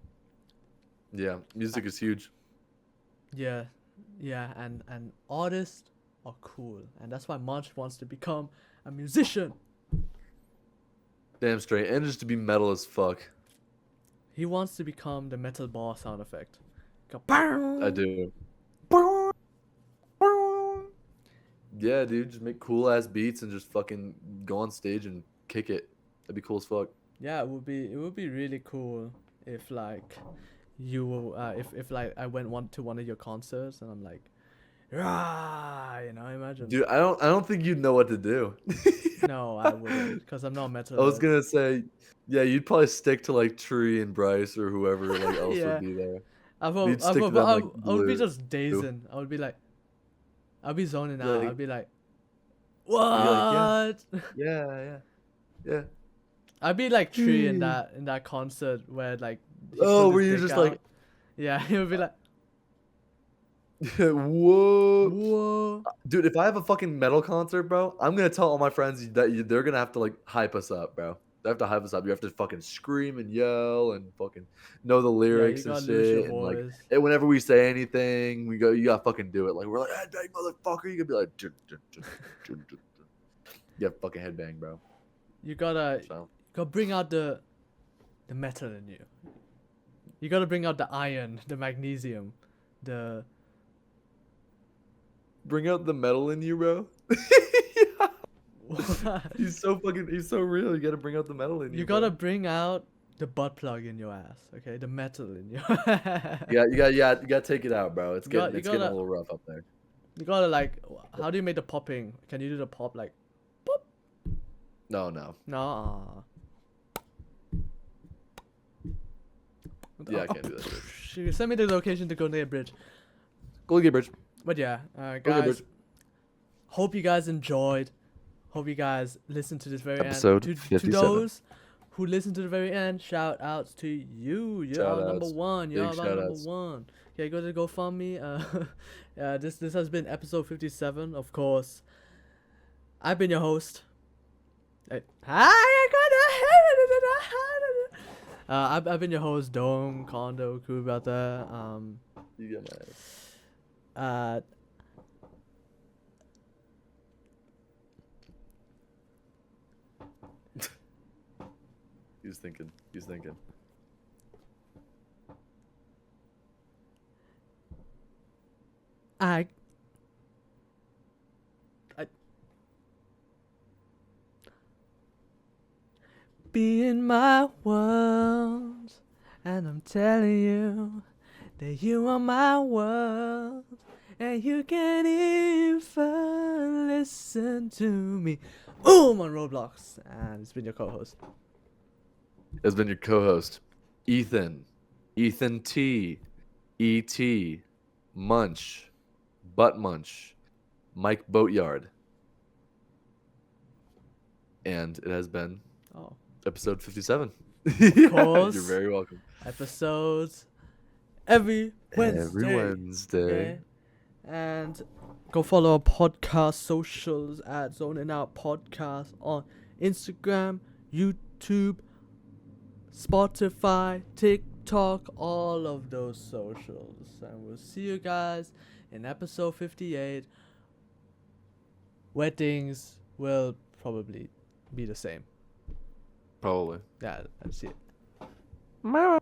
yeah. Music is huge. Yeah, and artists are cool, and that's why Munch wants to become a musician. Damn straight, and just to be metal as fuck. He wants to become the metal bar sound effect. Go, I do. Yeah, dude, just make cool ass beats and just fucking go on stage and kick it. That'd be cool as fuck. Yeah, it would be really cool if like you if like I went to one of your concerts and I'm like, rah, you know, imagine. Dude, I don't think you'd know what to do. No, I wouldn't, because I'm not metal. I was gonna say, yeah, you'd probably stick to like Tree and Bryce or whoever like else Yeah. would be there. I You'd stick to them, like, would be blue. just dazing. I would be like, I'll be zoning out. Like- I'd be like, be like, what? Yeah. I'd be like Tree in that concert where like. he Oh, put where his you're dick just like, out. Yeah, he would be like, whoa. whoa. Dude, if I have a fucking metal concert, bro, I'm gonna tell all my friends that they're gonna have to like hype us up, bro. They have to hype us up. You have to fucking scream and yell and fucking know the lyrics and gotta lose your shit. And like, voice. and whenever we say anything, you gotta fucking do it. Like we're like, headbang, motherfucker. You gotta be like, dun, dun, dun, dun, dun, dun. Yeah, fucking headbang, bro. You gotta So bring out the metal in you. You gotta bring out the iron, the magnesium, the. bring out the metal in you, bro. He's so real. You gotta bring out the metal in you. You bro. gotta bring out the butt plug in your ass, okay? The metal in you. You gotta take it out, bro. It's You got- getting you a gotta- little rough up there. You gotta like, how do you make the popping? Can you do the pop like, pop? No. Nah. Yeah, I can't do that shit. Shit. Send me the location to Golden Gate Bridge. Golden Gate Bridge. But yeah, Golden Gate guys, Bridge. hope you guys enjoyed Hope you guys listen to this very Episode end. To 57. those who listen to the very end, shout outs to you. You're our number Shout-outs. one. You're Big our number shout-outs. one. Okay, go to GoFundMe. This has been episode 57. Of course, I've been your host. I've been your host, Dome, Kondo, Crew Brother. You get my ass. He's thinking. I be in my world, and I'm telling you that you are my world, and you can even listen to me. I'm on Roblox, and it's been your co-host. Has been your co-host, Ethan T, E.T., Munch, Butt Munch, Mike Boatyard, and it has been Oh, episode 57. course. You're very welcome. episodes every Wednesday. Every Wednesday. Okay? And go follow our podcast socials at Zonin Out Podcast on Instagram, YouTube, Spotify, TikTok, all of those socials. And we'll see you guys in episode 58. Weddings will probably be the same. Probably. Yeah, that's it. Mama.